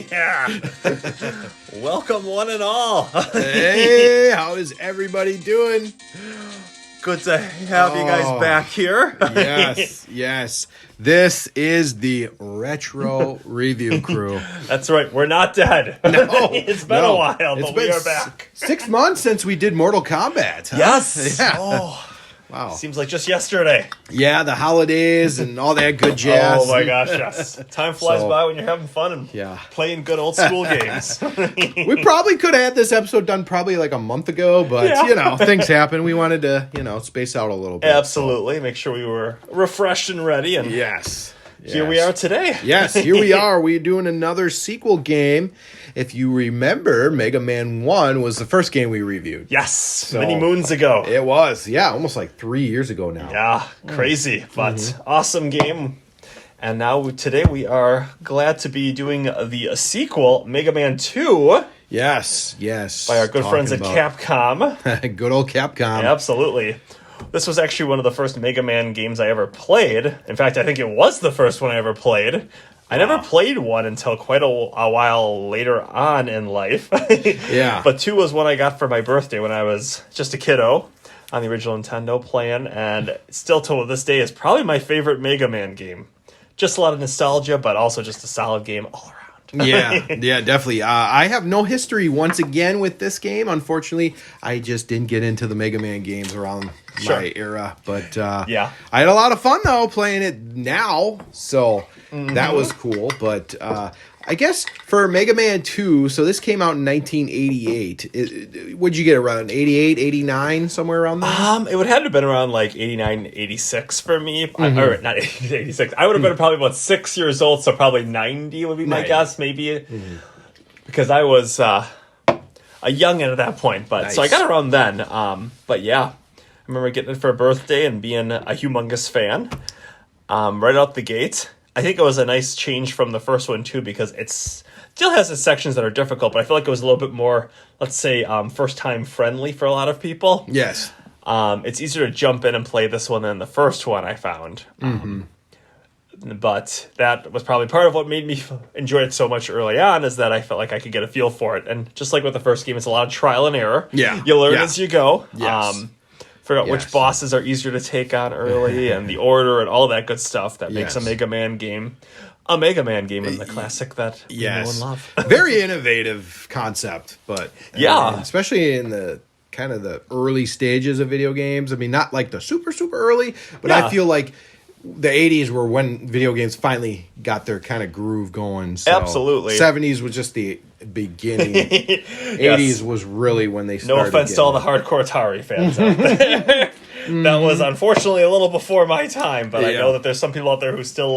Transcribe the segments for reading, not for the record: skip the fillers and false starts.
Yeah. Welcome, one and all. Hey, how is everybody doing? Good to have you guys back here. Yes. This is the Retro Review Crew. That's right. We're not dead. No. It's been a while, but we are back. 6 months since we did Mortal Kombat. Huh? Yes. Yeah. Oh. Wow. Seems like just yesterday. Yeah, the holidays and all that good jazz. Oh my gosh, yes. Time flies by when you're having fun and playing good old school games. We probably could have had this episode done probably like a month ago, but things happen. We wanted to, space out a little bit. Absolutely. Make sure we were refreshed and ready. And yes. Here we are today. Yes, here we are. We're doing another sequel game. If you remember, Mega Man 1 was the first game we reviewed. Yes, many moons ago. It was, almost like 3 years ago now. Yeah, crazy, but awesome game. And now today we are glad to be doing the sequel, Mega Man 2. Yes. By our good friends at Capcom. Good old Capcom. Absolutely. This was actually one of the first Mega Man games I ever played. In fact, I think it was the first one I ever played. I never played one until quite a while later on in life. Yeah. But 2 was one I got for my birthday when I was just a kiddo on the original Nintendo plan. And still to this day is probably my favorite Mega Man game. Just a lot of nostalgia, but also just a solid game all around. Yeah, definitely. I have no history once again with this game. Unfortunately, I just didn't get into the Mega Man games around my era. But I had a lot of fun, though, playing it now. So that was cool. But I guess for Mega Man 2, so this came out in 1988. What'd you get, around 88, 89, somewhere around there? It would have to have been around like 89, 86 for me. Or not 86. I would have been probably about 6 years old, so probably 90 would be my guess, maybe. Because I was a youngin' at that point, but so I got around then. But yeah, I remember getting it for a birthday and being a humongous fan right out the gate. I think it was a nice change from the first one, too, because it still has its sections that are difficult, but I feel like it was a little bit more, let's say, first-time friendly for a lot of people. Yes. It's easier to jump in and play this one than the first one, I found. But that was probably part of what made me enjoy it so much early on, is that I felt like I could get a feel for it. And just like with the first game, it's a lot of trial and error. Yeah. You learn as you go. Yes. Figure out which bosses are easier to take on early and the order and all that good stuff that makes a Mega Man game a Mega Man game and the classic that we know and love. Very innovative concept, but especially in the kind of the early stages of video games. I mean, not like the super early, but I feel like the 80s were when video games finally got their kind of groove going. So Absolutely. 70s was just the beginning. 80s was really when they started. No offense to all the hardcore Atari fans out there. That was unfortunately a little before my time, but I know that there's some people out there who still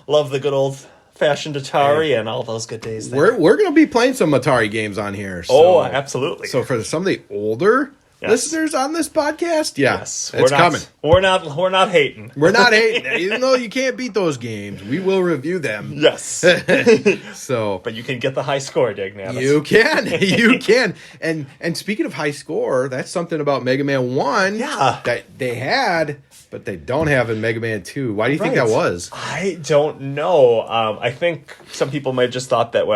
love the good old-fashioned Atari and all those good days there. We're going to be playing some Atari games on here. So, absolutely. So for some of the older listeners on this podcast, it's coming. We're not hating. We're not hating. Even though you can't beat those games, we will review them. Yes. But you can get the high score, Dignatus. You can. And speaking of high score, that's something about Mega Man 1 that they had, but they don't have in Mega Man 2. Why do you think that was? I don't know. I think some people might have just thought that,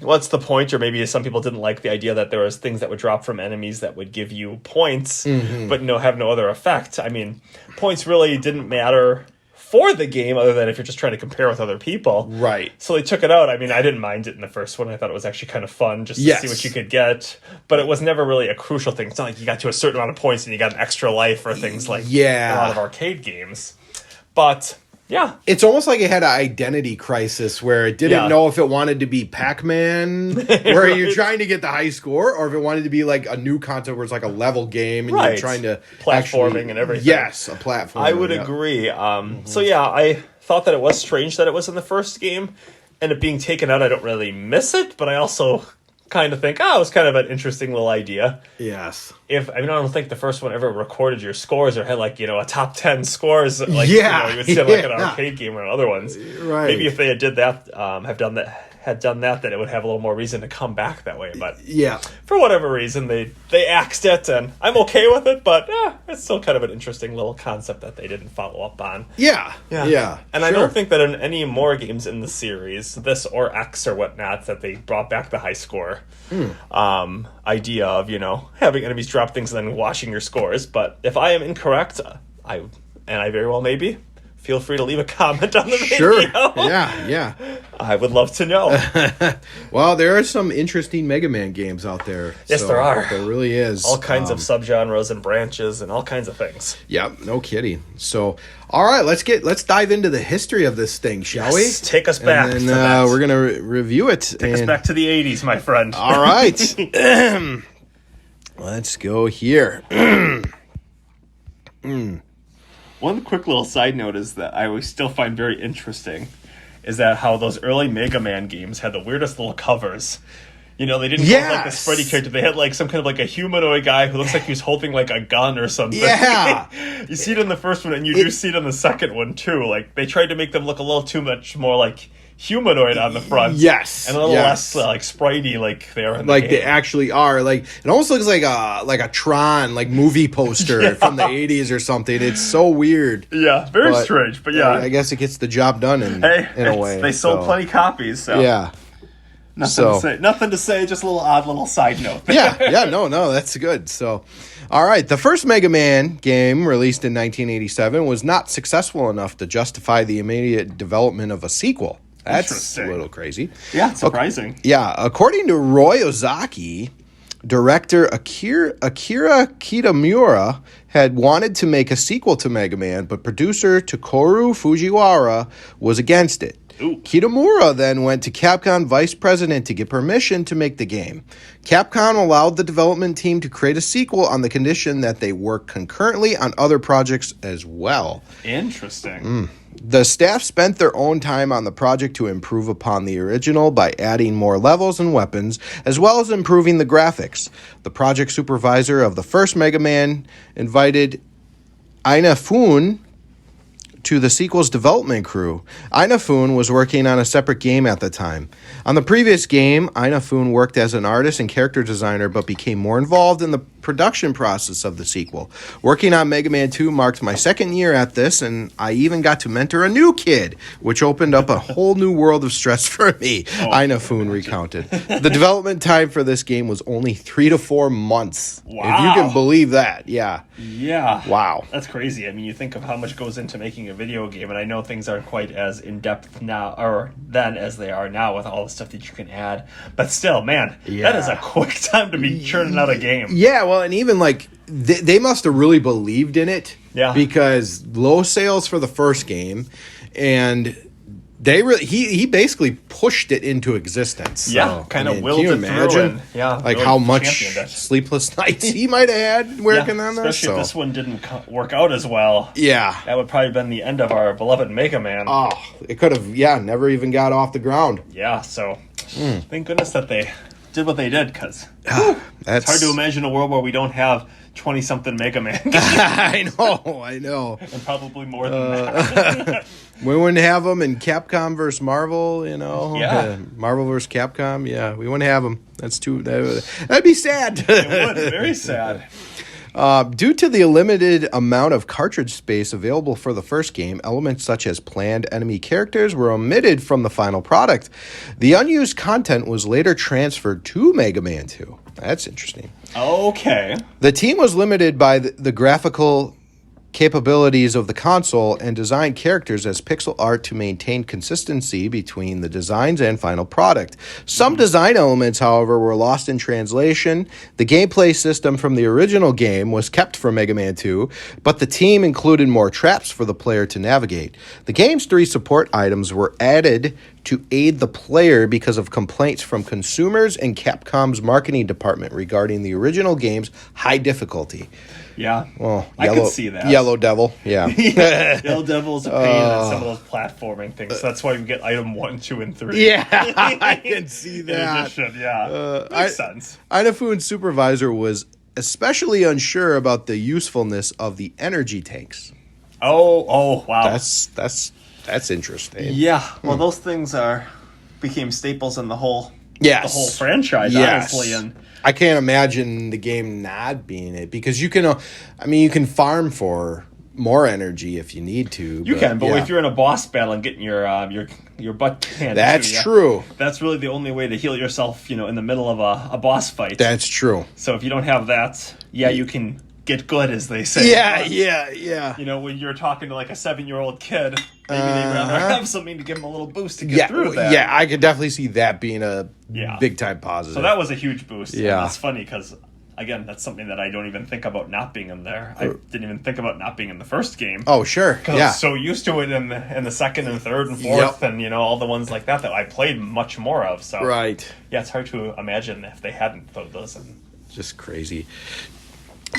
what's the point? Or maybe some people didn't like the idea that there was things that would drop from enemies that would give you points, but have no other effect. I mean, points really didn't matter for the game other than if you're just trying to compare with other people. Right. So they took it out. I mean, I didn't mind it in the first one. I thought it was actually kind of fun just to see what you could get. But it was never really a crucial thing. It's not like you got to a certain amount of points and you got an extra life or things like a lot of arcade games. But yeah. It's almost like it had an identity crisis where it didn't know if it wanted to be Pac-Man, where you're trying to get the high score, or if it wanted to be like a new concept where it's like a level game and you're trying to platforming and everything. Yes, a platform. I would agree. So I thought that it was strange that it was in the first game, and it being taken out, I don't really miss it, but I also kind of think, it was kind of an interesting little idea. Yes. I don't think the first one ever recorded your scores or had a top 10 scores like you would see like an arcade game or other ones. Right. Maybe if they did that, had done that, then it would have a little more reason to come back that way. But yeah, for whatever reason, they axed it, and I'm okay with it. But it's still kind of an interesting little concept that they didn't follow up on. Yeah. And sure. I don't think that in any more games in the series, this or X or whatnot, that they brought back the high score idea of having enemies drop things and then washing your scores. But if I am incorrect, I very well may be. Feel free to leave a comment on the video. Sure. Yeah. I would love to know. Well, there are some interesting Mega Man games out there. Yes, there are. There really is. All kinds of subgenres and branches and all kinds of things. Yeah, no kidding. So, all right, let's dive into the history of this thing, shall we? Take us back. And then we're going to review it. Take us back to the 80s, my friend. All right. Let's go here. One quick little side note is that I always still find very interesting is that how those early Mega Man games had the weirdest little covers. They didn't have like a spready character. They had like some kind of like a humanoid guy who looks like he was holding like a gun or something. Yeah. You see it in the first one, and you do see it in the second one too. Like they tried to make them look a little too much more like humanoid on the front. Yes. And a little less like spritey like they are in the like game. They actually are. Like it almost looks like a Tron like movie poster from the 80s or something. It's so weird. Yeah, very strange, but yeah. I guess it gets the job done in a way. They sold plenty copies, so. Yeah. Nothing to say, just a little odd little side note. No, that's good. So, all right, the first Mega Man game released in 1987 was not successful enough to justify the immediate development of a sequel. That's a little crazy. Yeah, surprising. According to Roy Ozaki, director Akira Kitamura had wanted to make a sequel to Mega Man, but producer Takeru Fujiwara was against it. Ooh. Kitamura then went to Capcom vice president to get permission to make the game. Capcom allowed the development team to create a sequel on the condition that they work concurrently on other projects as well. Interesting. The staff spent their own time on the project to improve upon the original by adding more levels and weapons, as well as improving the graphics. The project supervisor of the first Mega Man invited Inafune to the sequel's development crew. Inafune was working on a separate game at the time. On the previous game, Inafune worked as an artist and character designer, but became more involved in the production process of the sequel. Working on Mega Man 2 marked my second year at this, and I even got to mentor a new kid, which opened up a whole new world of stress for me, Inafune recounted. The development time for this game was only 3 to 4 months. Wow. If you can believe that, yeah. Wow. That's crazy. I mean, you think of how much goes into making a video game, and I know things aren't quite as in-depth now, or then, as they are now with all the stuff that you can add. But still, man, that is a quick time to be churning out a game. Yeah, well, and even like they must have really believed in it, because low sales for the first game, and he basically pushed it into existence. So, kind of willed it through. Like how much sleepless nights he might have had working on this. Especially if this one didn't work out as well. Yeah, that would probably have been the end of our beloved Mega Man. Oh, it could have. never even got off the ground. Yeah, so thank goodness that they did what they did, because it's hard to imagine a world where we don't have 20-something Mega Man games. I know. And probably more than that. We wouldn't have them in Capcom versus Marvel, Yeah. Marvel versus Capcom, yeah. We wouldn't have them. That'd be sad. It would, very sad. Due to the limited amount of cartridge space available for the first game, elements such as planned enemy characters were omitted from the final product. The unused content was later transferred to Mega Man 2. That's interesting. Okay. The team was limited by the graphical capabilities of the console and designed characters as pixel art to maintain consistency between the designs and final product. Some design elements, however, were lost in translation. The gameplay system from the original game was kept for Mega Man 2, but the team included more traps for the player to navigate. The game's 3 support items were added to aid the player because of complaints from consumers and Capcom's marketing department regarding the original game's high difficulty. Yeah, well, I could see that. Yellow Devil, yeah. Yellow Devil's a pain on some of those platforming things. So that's why we get item 1, 2, and 3. Yeah, I can see that. In addition, makes sense. Inafune's supervisor was especially unsure about the usefulness of the energy tanks. Oh, wow. That's interesting. Yeah, well, those things are became staples in the whole franchise, yes. honestly. And I can't imagine the game not being it, because you can farm for more energy if you need to. But if you're in a boss battle and getting your butt handed that's to you, true. That's really the only way to heal yourself, in the middle of a boss fight. That's true. So if you don't have that, you can get good, as they say. Yeah. When you're talking to like a 7-year-old kid, maybe they'd rather have something to give them a little boost to get through that. Yeah, I could definitely see that being a big time positive. So that was a huge boost. Yeah. And that's funny because, again, that's something that I don't even think about not being in there. I didn't even think about not being in the first game. Oh, sure. Yeah. I was so used to it in the second and third and fourth and, all the ones like that I played much more of. So right. Yeah, it's hard to imagine if they hadn't put those in. Just crazy.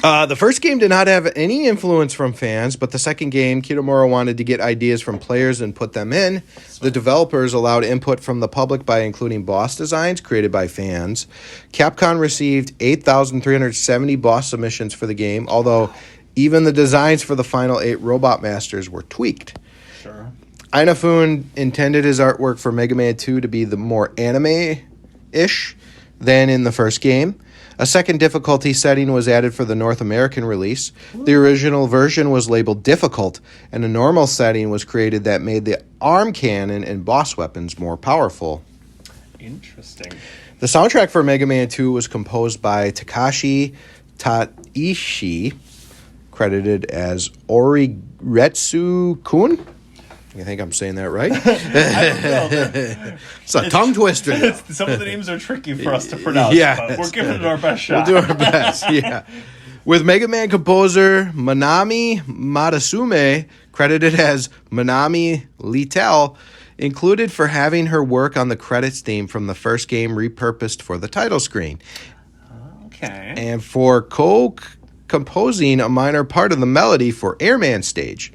The first game did not have any influence from fans, but the second game, Kitamura wanted to get ideas from players and put them in. The developers allowed input from the public by including boss designs created by fans. Capcom received 8,370 boss submissions for the game, although even the designs for the final 8 Robot Masters were tweaked. Sure. Inafune intended his artwork for Mega Man 2 to be the more anime-ish than in the first game. A second difficulty setting was added for the North American release. The original version was labeled difficult, and a normal setting was created that made the arm cannon and boss weapons more powerful. Interesting. The soundtrack for Mega Man 2 was composed by Takashi Taishi, credited as Origetsu-kun. I think I'm saying that right. I don't know. It's a tongue twister. Some of the names are tricky for us to pronounce, but we're giving it our best shot. We'll do our best, yeah. With Mega Man composer Manami Matasume, credited as Manami Littel, included for having her work on the credits theme from the first game repurposed for the title screen. Okay. And for co-composing a minor part of the melody for Airman stage.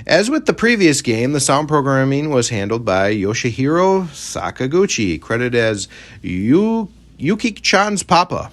As with the previous game, the sound programming was handled by Yoshihiro Sakaguchi, credited as Yuki-chan's papa.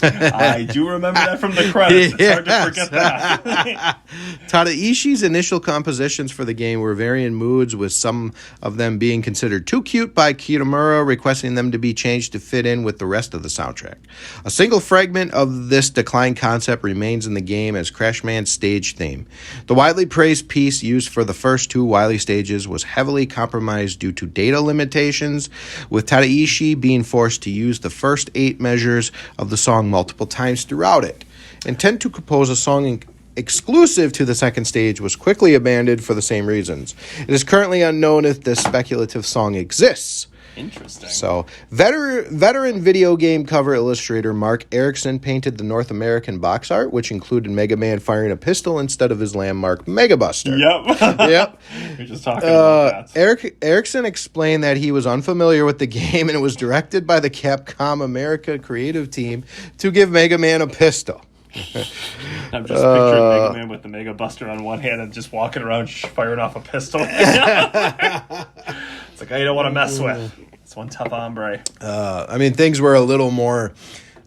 I do remember that from the credits. It's hard to forget that. Tadaishi's initial compositions for the game were varying moods, with some of them being considered too cute by Kitamura, requesting them to be changed to fit in with the rest of the soundtrack. A single fragment of this declined concept remains in the game as Crashman's stage theme. The widely praised piece used for the first 2 Wily stages was heavily compromised due to data limitations, with Tadaishi being forced to use the first 8 measures of the song multiple times throughout it. Intent to compose a song exclusive to the second stage was quickly abandoned for the same reasons. It is currently unknown if this speculative song exists. Interesting. So, veteran video game cover illustrator Mark Erickson painted the North American box art, which included Mega Man firing a pistol instead of his landmark Mega Buster. Yep. You're just talking about that. Erickson explained that he was unfamiliar with the game and it was directed by the Capcom America creative team to give Mega Man a pistol. I'm just picturing Mega Man with the Mega Buster on one hand and just walking around firing off a pistol. It's like, you don't want to mess with. It's one tough hombre. Things were a little more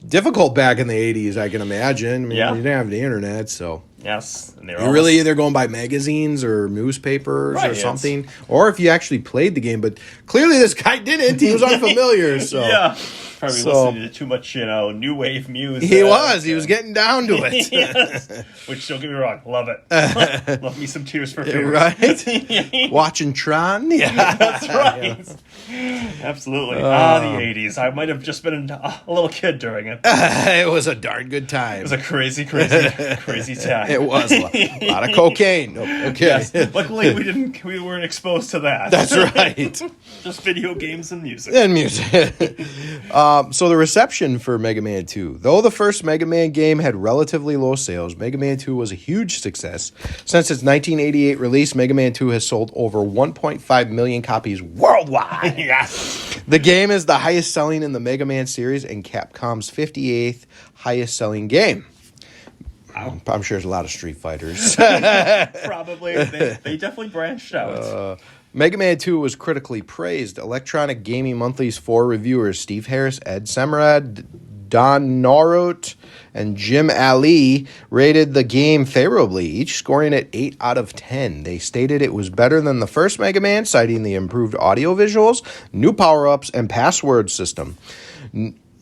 difficult back in the 80s, I can imagine. You didn't have the internet, so... Yes. And you're really either going by magazines or newspapers or something, or if you actually played the game. But clearly this guy didn't. He was unfamiliar. So yeah. Probably listening to too much, new wave music. He was getting down to it. Yes. Which, don't get me wrong, love it. Love me some Tears for Fears. Right? Watching Tron? Yeah. That's right. Yeah. Absolutely. The 80s. I might have just been a little kid during it. It was a darn good time. It was a crazy time. It was a lot of cocaine. Okay. Yes. Luckily, we weren't exposed to that. That's right. Just video games and music. So the reception for Mega Man 2. Though the first Mega Man game had relatively low sales, Mega Man 2 was a huge success. Since its 1988 release, Mega Man 2 has sold over 1.5 million copies worldwide. Yes. The game is the highest selling in the Mega Man series and Capcom's 58th highest selling game. Wow. I'm sure there's a lot of Street Fighters. Probably. They definitely branched out. Mega Man 2 was critically praised. Electronic Gaming Monthly's 4 reviewers, Steve Harris, Ed Semrad, Don Norut and Jim Ali rated the game favorably, each scoring it 8 out of 10. They stated it was better than the first Mega Man, citing the improved audio visuals, new power-ups, and password system.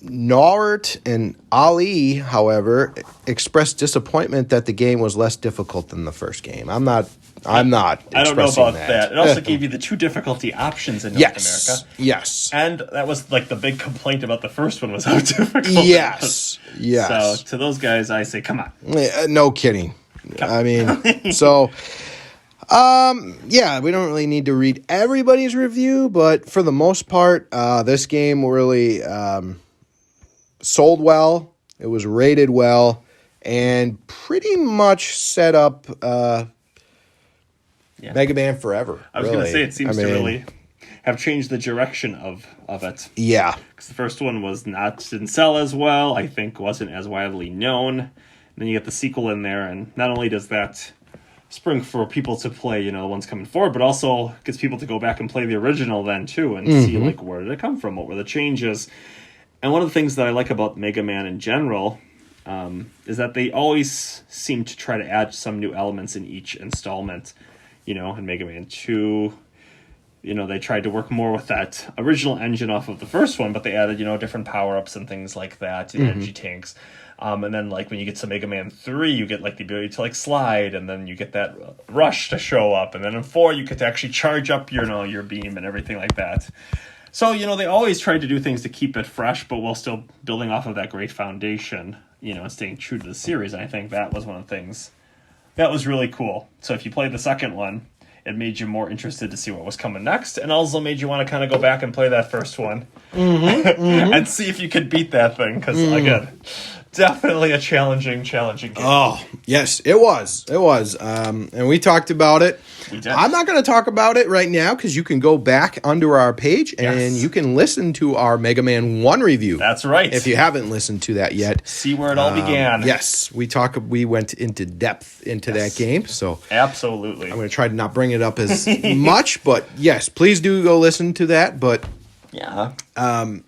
Norut and Ali, however, expressed disappointment that the game was less difficult than the first game. I'm not I don't know about that. It also gave you the 2 difficulty options in North America. Yes. And that was like the big complaint about the first one was how difficult it was. Yes. So to those guys, I say, come on. No kidding. I mean, so... we don't really need to read everybody's review, but for the most part, this game really sold well. It was rated well, and pretty much set up Mega Man forever. I was going to say, it seems to really have changed the direction of it. Yeah. Because the first one didn't sell as well, I think wasn't as widely known. And then you get the sequel in there, and not only does that spring for people to play, the ones coming forward, but also gets people to go back and play the original then too and see like where did it come from, what were the changes. And one of the things that I like about Mega Man in general is that they always seem to try to add some new elements in each installment. In Mega Man 2, they tried to work more with that original engine off of the first one, but they added, different power-ups and things like that, energy tanks. And then, like, when you get to Mega Man 3, you get, like, the ability to, like, slide, and then you get that rush to show up. And then in 4, you get to actually charge up your beam and everything like that. So, they always tried to do things to keep it fresh, but while still building off of that great foundation, and staying true to the series. And I think that was one of the things that was really cool. So if you played the second one, it made you more interested to see what was coming next, and also made you want to kind of go back and play that first one and see if you could beat that thing. Because, again, definitely a challenging game. Oh, yes, it was. And we talked about it. We did. I'm not going to talk about it right now because you can go back under our page and you can listen to our Mega Man 1 review. That's right. If you haven't listened to that yet. See where it all began. Yes, we went into depth into that game. So absolutely. I'm going to try to not bring it up as much, but yes, please do go listen to that. But I'm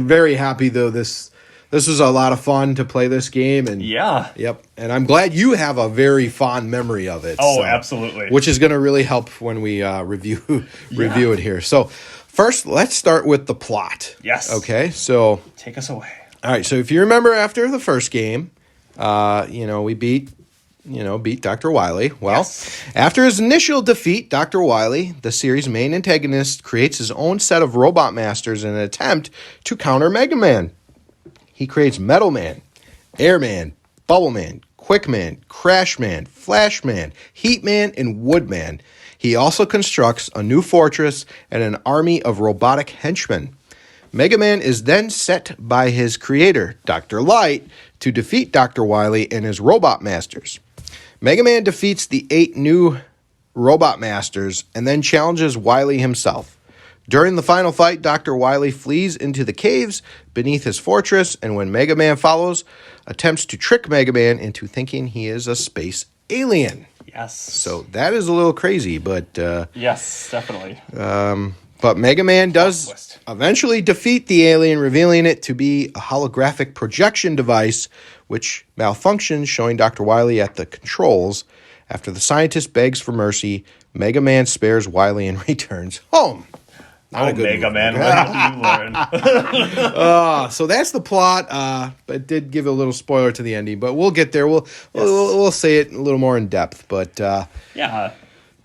very happy though. This was a lot of fun to play this game, and and I'm glad you have a very fond memory of it. Oh, absolutely. Which is going to really help when we review it here. So, first, let's start with the plot. Yes. Okay. So, take us away. All right. So, if you remember, after the first game, we beat Dr. Wily. Well, after his initial defeat, Dr. Wily, the series' main antagonist, creates his own set of robot masters in an attempt to counter Mega Man. He creates Metal Man, Air Man, Bubble Man, Quick Man, Crash Man, Flash Man, Heat Man, and Wood Man. He also constructs a new fortress and an army of robotic henchmen. Mega Man is then set by his creator, Dr. Light, to defeat Dr. Wily and his robot masters. Mega Man defeats the 8 new robot masters and then challenges Wily himself. During the final fight, Dr. Wily flees into the caves beneath his fortress, and when Mega Man follows, attempts to trick Mega Man into thinking he is a space alien. Yes. So that is a little crazy, but... yes, definitely. But Mega Man does eventually defeat the alien, revealing it to be a holographic projection device, which malfunctions, showing Dr. Wily at the controls. After the scientist begs for mercy, Mega Man spares Wily and returns home. Mega Man, what did you learn? So that's the plot, but it did give a little spoiler to the ending, but we'll get there. We'll say it a little more in depth, but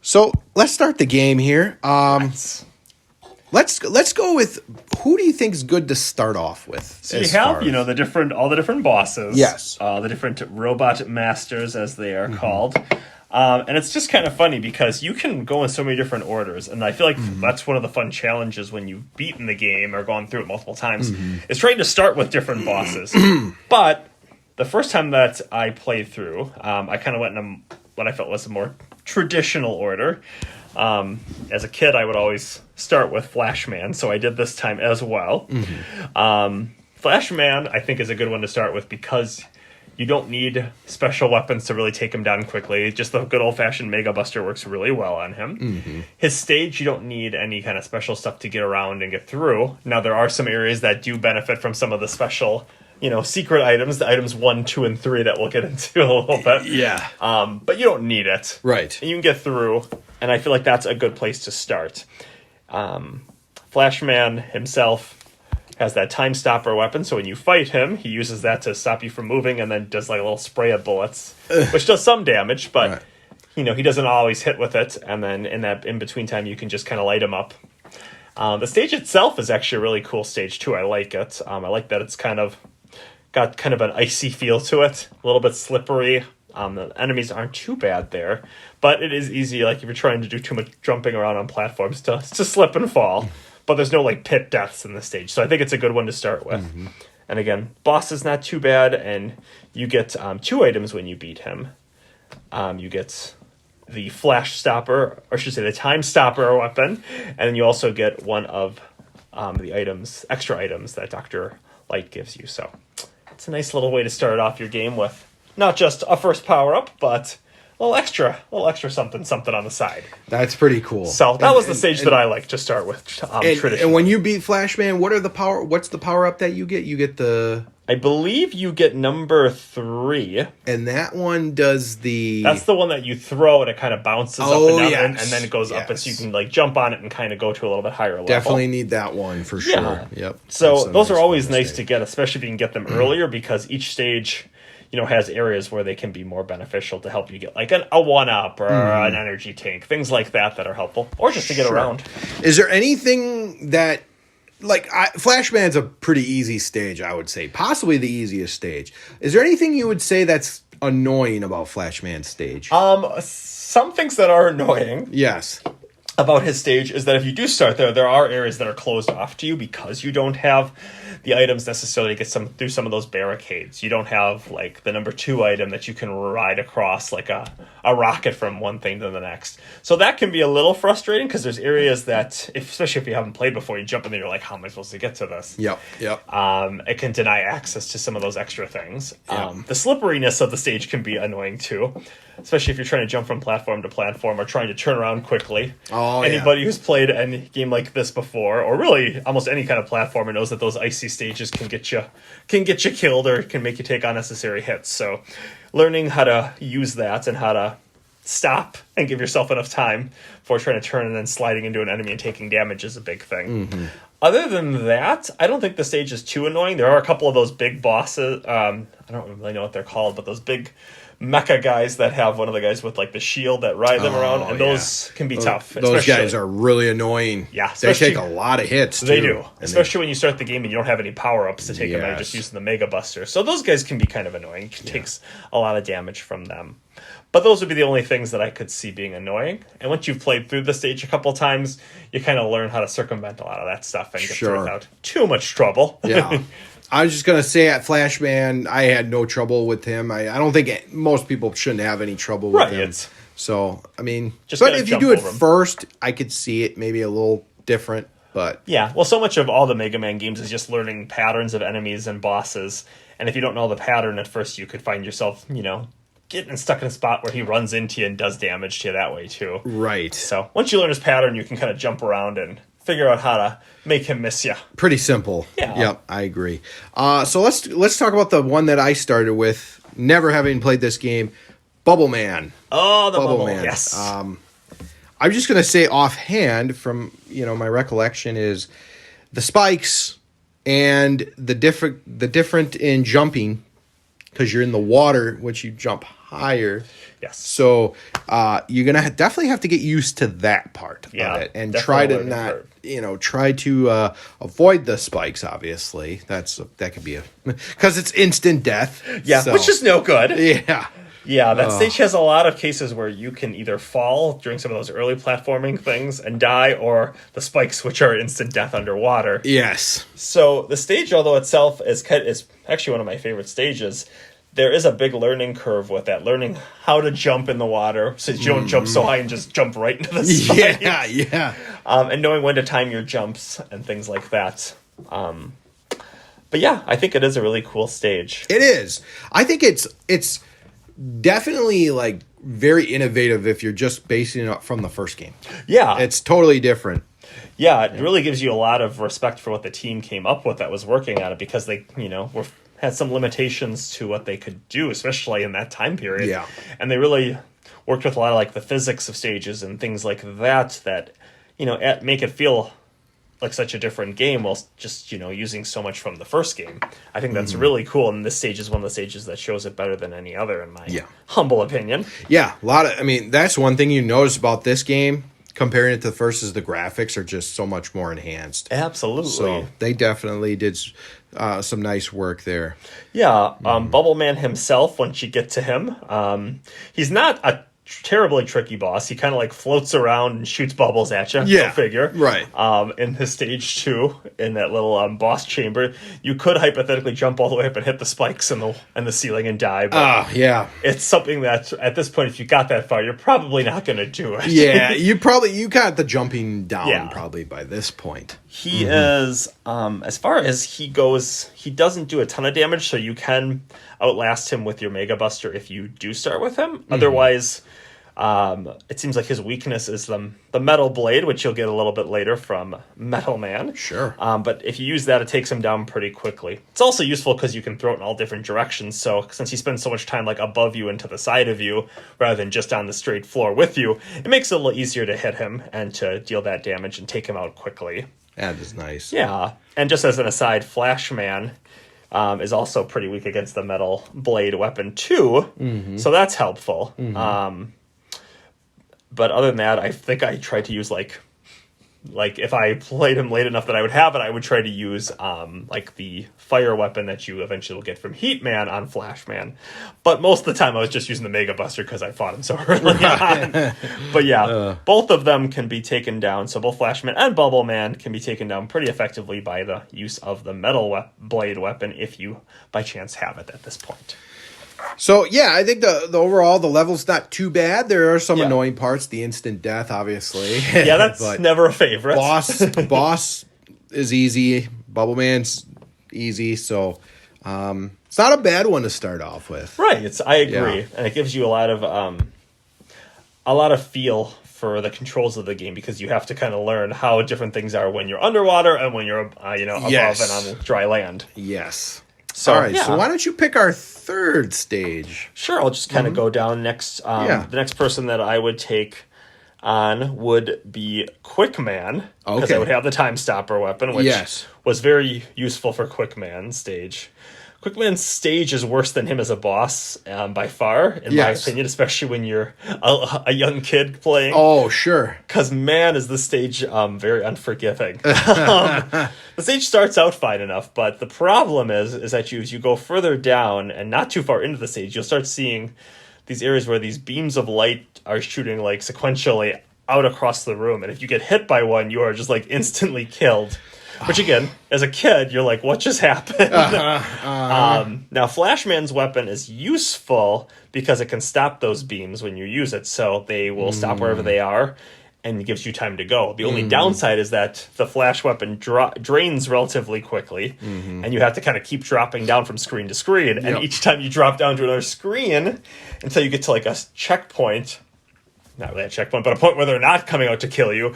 so let's start the game here. Let's go with, who do you think is good to start off with? So you have, all the different bosses. Yes. The different robot masters, as they are called. And it's just kind of funny because you can go in so many different orders, and I feel like that's one of the fun challenges when you've beaten the game or gone through it multiple times, is trying to start with different bosses. But the first time that I played through, I kind of went in what I felt was a more traditional order. As a kid, I would always start with Flash Man, so I did this time as well. Flash Man, I think, is a good one to start with because You don't need special weapons to really take him down quickly. Just the good old-fashioned Mega Buster works really well on him. Mm-hmm. His stage, you don't need any kind of special stuff to get around and get through. Now, there are some areas that do benefit from some of the special, secret items, the items 1, 2, and 3 that we'll get into a little bit. Yeah. But you don't need it. Right. And you can get through, and I feel like that's a good place to start. Flashman himself has that time stopper weapon, so when you fight him, he uses that to stop you from moving, and then does like a little spray of bullets, which does some damage, but he doesn't always hit with it. And then in that in between time, you can just kind of light him up. The stage itself is actually a really cool stage too. I like it. I like that it's got kind of an icy feel to it, a little bit slippery. The enemies aren't too bad there, but it is easy, like if you're trying to do too much jumping around on platforms, to slip and fall. But there's no like pit deaths in the stage, so I think it's a good one to start with. Mm-hmm. And again, boss is not too bad, and you get 2 items when you beat him. You get the flash stopper, or I should say the time stopper weapon, and then you also get one of the extra items that Dr. Light gives you. So it's a nice little way to start off your game with not just a first power-up, but a little extra something on the side. That's pretty cool. So that was the stage that I like to start with. Traditionally. And when you beat Flashman, what's the power up that you get? You get I believe you get number 3. And that one does That's the one that you throw and it kind of bounces up and down, and then it goes up, and so you can like jump on it and kind of go to a little bit higher level. Definitely need that one for sure. Yeah. Yep. So those are always nice to get, especially if you can get them earlier, because each stage has areas where they can be more beneficial to help you get like a 1-up or an energy tank, things like that are helpful, or just to get around. Is there anything that, Flashman's a pretty easy stage, I would say, possibly the easiest stage. Is there anything you would say that's annoying about Flashman's stage? Some things that are annoying. Yes. About his stage is that if you do start there are areas that are closed off to you because you don't have the items necessarily to get through some of those barricades. You don't have like the number 2 item that you can ride across like a rocket from one thing to the next. So that can be a little frustrating because there's areas that, especially if you haven't played before, you jump in there, you're like, how am I supposed to get to this? Yep. It can deny access to some of those extra things. The slipperiness of the stage can be annoying too, especially if you're trying to jump from platform to platform or trying to turn around quickly. Anybody who's played any game like this before, or really almost any kind of platformer, knows that those icy stages can get you killed or can make you take unnecessary hits. So learning how to use that and how to stop and give yourself enough time before trying to turn and then sliding into an enemy and taking damage is a big thing. Mm-hmm. Other than that, I don't think the stage is too annoying. There are a couple of those big bosses. I don't really know what they're called, but those big mecha guys that have one of the guys with like the shield that ride them around, and those can be tough. Those guys are really annoying. Yeah, they take a lot of hits. They do, especially when you start the game and you don't have any power ups to take them. You're just using the Mega Buster, so those guys can be kind of annoying. It takes a lot of damage from them. But those would be the only things that I could see being annoying. And once you've played through the stage a couple times, you kind of learn how to circumvent a lot of that stuff and get through without too much trouble. Yeah. I was just going to say at Flashman, I had no trouble with him. I don't think most people shouldn't have any trouble with him. So, I mean, but if you do it first, I could see it maybe a little different. But yeah, well, so much of all the Mega Man games is just learning patterns of enemies and bosses. And if you don't know the pattern at first, you could find yourself, getting stuck in a spot where he runs into you and does damage to you that way, too. Right. So once you learn his pattern, you can kind of jump around and figure out how to make him miss you. Pretty simple. Yeah. Yep, I agree. So let's talk about the one that I started with, never having played this game, Bubble Man. Oh, the Bubble Man. Yes. I'm just going to say offhand from, my recollection is the spikes and the different in jumping, because you're in the water, which you jump higher. Yes. So you're going to definitely have to get used to that part of it and try to not, try to avoid the spikes, obviously. That could be because it's instant death. Yeah, so. Which is no good. Yeah. Yeah, that stage has a lot of cases where you can either fall during some of those early platforming things and die, or the spikes, which are instant death underwater. Yes. So the stage, although itself is actually one of my favorite stages, there is a big learning curve with that, learning how to jump in the water so you don't jump so high and just jump right into the spikes. Yeah. And knowing when to time your jumps and things like that. But yeah, I think it is a really cool stage. It is. I think it's definitely like very innovative if you're just basing it up from the first game. Yeah. It's totally different. Yeah, it really gives you a lot of respect for what the team came up with that was working on it, because they, had some limitations to what they could do, especially in that time period. Yeah. And they really worked with a lot of like the physics of stages and things like that, make it feel like such a different game while just, using so much from the first game. I think that's really cool, and this stage is one of the stages that shows it better than any other, in my humble opinion. Yeah, that's one thing you notice about this game, comparing it to the first, is the graphics are just so much more enhanced. Absolutely. So they definitely did some nice work there. Yeah, Bubble Man himself, once you get to him, he's not a terribly tricky boss. He kind of like floats around and shoots bubbles at you. Yeah, go figure. Right. In his stage 2, in that little boss chamber, you could hypothetically jump all the way up and hit the spikes in the ceiling and die. But yeah. It's something that at this point, if you got that far, you're probably not going to do it. Yeah, you got the jumping down probably by this point. He is, as far as he goes, he doesn't do a ton of damage, so you can outlast him with your Mega Buster if you do start with him. Otherwise, it seems like his weakness is the Metal Blade, which you'll get a little bit later from Metal Man. Sure. But if you use that, it takes him down pretty quickly. It's also useful because you can throw it in all different directions, so since he spends so much time like above you and to the side of you, rather than just on the straight floor with you, it makes it a little easier to hit him and to deal that damage and take him out quickly. That is nice. Yeah, and just as an aside, Flash Man is also pretty weak against the Metal Blade weapon too, so that's helpful. But other than that, I think I tried to use like if I played him late enough that I would have it, I would try to use like the fire weapon that you eventually will get from Heat Man on Flash Man. But most of the time I was just using the Mega Buster because I fought him so early on. But yeah, both of them can be taken down. So both Flash Man and Bubble Man can be taken down pretty effectively by the use of the Metal Blade weapon if you by chance have it at this point. So, yeah, I think the overall, the level's not too bad. There are some annoying parts. The instant death, obviously. Yeah, that's never a favorite. Boss is easy. Bubble Man's easy. So, it's not a bad one to start off with. Right. I agree. Yeah. And it gives you a lot of feel for the controls of the game, because you have to kind of learn how different things are when you're underwater and when you're, above and on dry land. Yes. So, all right, so why don't you pick our third stage? Sure, I'll just kind of go down next. The next person that I would take on would be Quick Man, because I would have the Time Stopper weapon, which was very useful for Quick Man's stage. Quick Man's stage is worse than him as a boss by far, in my opinion, especially when you're a young kid playing. Oh, sure. Because man, is the stage very unforgiving. The stage starts out fine enough, but the problem is that as you go further down and not too far into the stage, you'll start seeing these areas where these beams of light are shooting like sequentially out across the room. And if you get hit by one, you are just like instantly killed. Which, again, as a kid, you're like, what just happened? Now, Flashman's weapon is useful because it can stop those beams when you use it, so they will stop wherever they are, and it gives you time to go. The only downside is that the Flash weapon drains relatively quickly, and you have to kind of keep dropping down from screen to screen, and each time you drop down to another screen until you get to, like, a checkpoint... Not really a checkpoint, but a point where they're not coming out to kill you,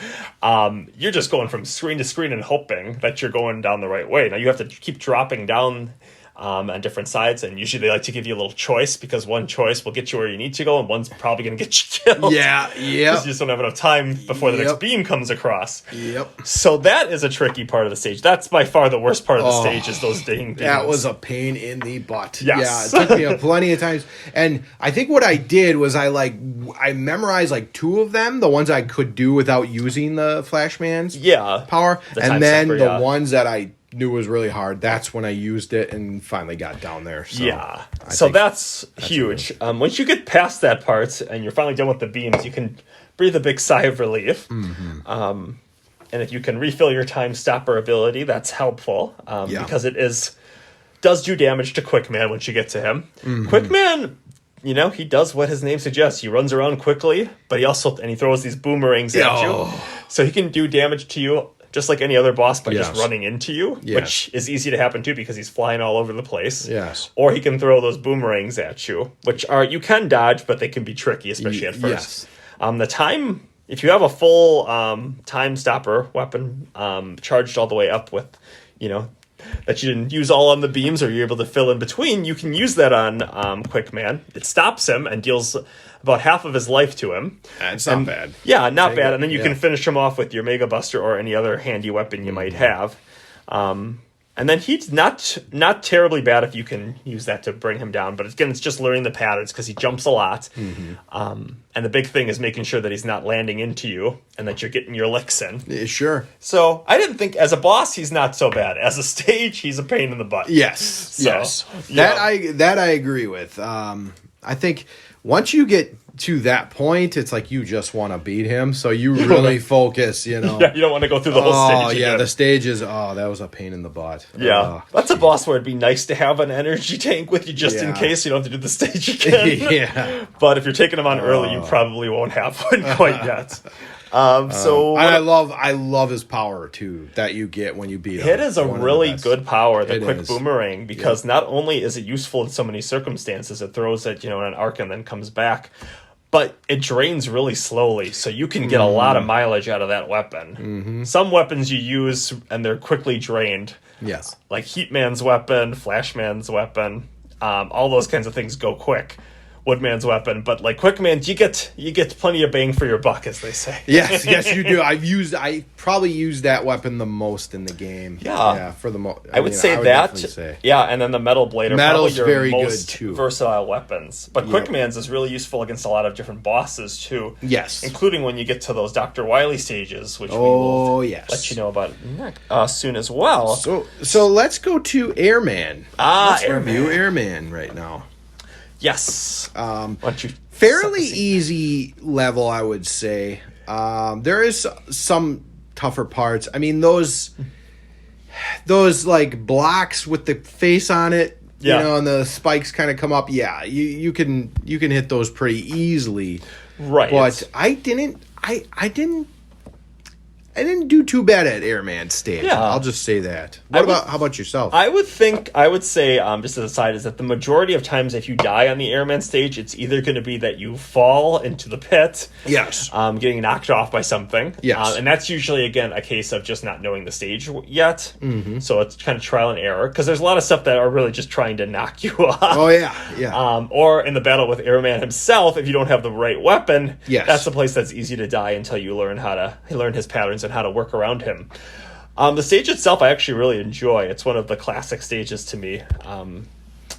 you're just going from screen to screen and hoping that you're going down the right way. Now, you have to keep dropping down on different sides, and usually they like to give you a little choice, because one choice will get you where you need to go, and one's probably going to get you killed. Yeah. Because you just don't have enough time before the next beam comes across. Yep. So that is a tricky part of the stage. That's by far the worst part of the stage, is those ding beams. That was a pain in the butt. Yes. Yeah, it took me plenty of times. And I think what I did was I memorized like 2 of them, the ones I could do without using the Flashman's power. And then the ones that I knew was really hard, that's when I used it and finally got down there. So that's huge. Once you get past that part and you're finally done with the beams, you can breathe a big sigh of relief. And if you can refill your Time Stopper ability, that's helpful, because it does do damage to Quick Man once you get to him. Quick Man, he does what his name suggests. He runs around quickly, but he throws these boomerangs at you. So he can do damage to you just like any other boss by just running into you, which is easy to happen too because he's flying all over the place. Yes. Or he can throw those boomerangs at you, which you can dodge, but they can be tricky, especially at first. Yes. The time, if you have a full time stopper weapon charged all the way up with, that you didn't use all on the beams or you're able to fill in between, you can use that on Quick Man. It stops him and deals about half of his life to him. It's not bad. Yeah, not bad. And then you can finish him off with your Mega Buster or any other handy weapon you might have. And then he's not terribly bad if you can use that to bring him down. But again, it's just learning the patterns because he jumps a lot. And the big thing is making sure that he's not landing into you and that you're getting your licks in. Yeah, sure. So I didn't think, as a boss, he's not so bad. As a stage, he's a pain in the butt. Yes. That I agree with. I think once you get to that point, it's like you just want to beat him, so you really focus, Yeah, you don't want to go through the whole stage again. The stage is, that was a pain in the butt. Yeah, that's a boss where it'd be nice to have an energy tank with you just in case you don't have to do the stage again. But if you're taking them on early, you probably won't have one quite yet. I love his power too that you get when you beat him. It is a really good power, the quick boomerang, because not only is it useful in so many circumstances, it throws it, in an arc and then comes back, but it drains really slowly, so you can get a lot of mileage out of that weapon. Some weapons you use and they're quickly drained. Yes, like Heatman's weapon, Flashman's weapon, all those kinds of things go quick. Woodman's weapon, but like Quickman, you get plenty of bang for your buck, as they say. Yes, you do. I probably use that weapon the most in the game. For the most. I would say that. Yeah, and then the Metal Blade are probably your very most good too. Versatile weapons. But Quickman's is really useful against a lot of different bosses too. Yes, including when you get to those Dr. Wily stages, which we will let you know about soon as well. So let's go to Airman. Let's review Airman right now. Yes. Fairly easy level, I would say. There is some tougher parts. I mean, those like blocks with the face on it, and the spikes kind of come up. Yeah, you can hit those pretty easily. Right. But I didn't do too bad at Airman stage. Yeah. I'll just say that. How about yourself? I would say, just as a side, is that the majority of times if you die on the Airman stage, it's either going to be that you fall into the pit. Yes. Getting knocked off by something. Yes. And that's usually, again, a case of just not knowing the stage yet. So it's kind of trial and error. Because there's a lot of stuff that are really just trying to knock you off. Oh, yeah. Or in the battle with Airman himself, if you don't have the right weapon, that's the place that's easy to die until you learn his patterns and how to work around him. The stage itself I actually really enjoy. It's one of the classic stages to me.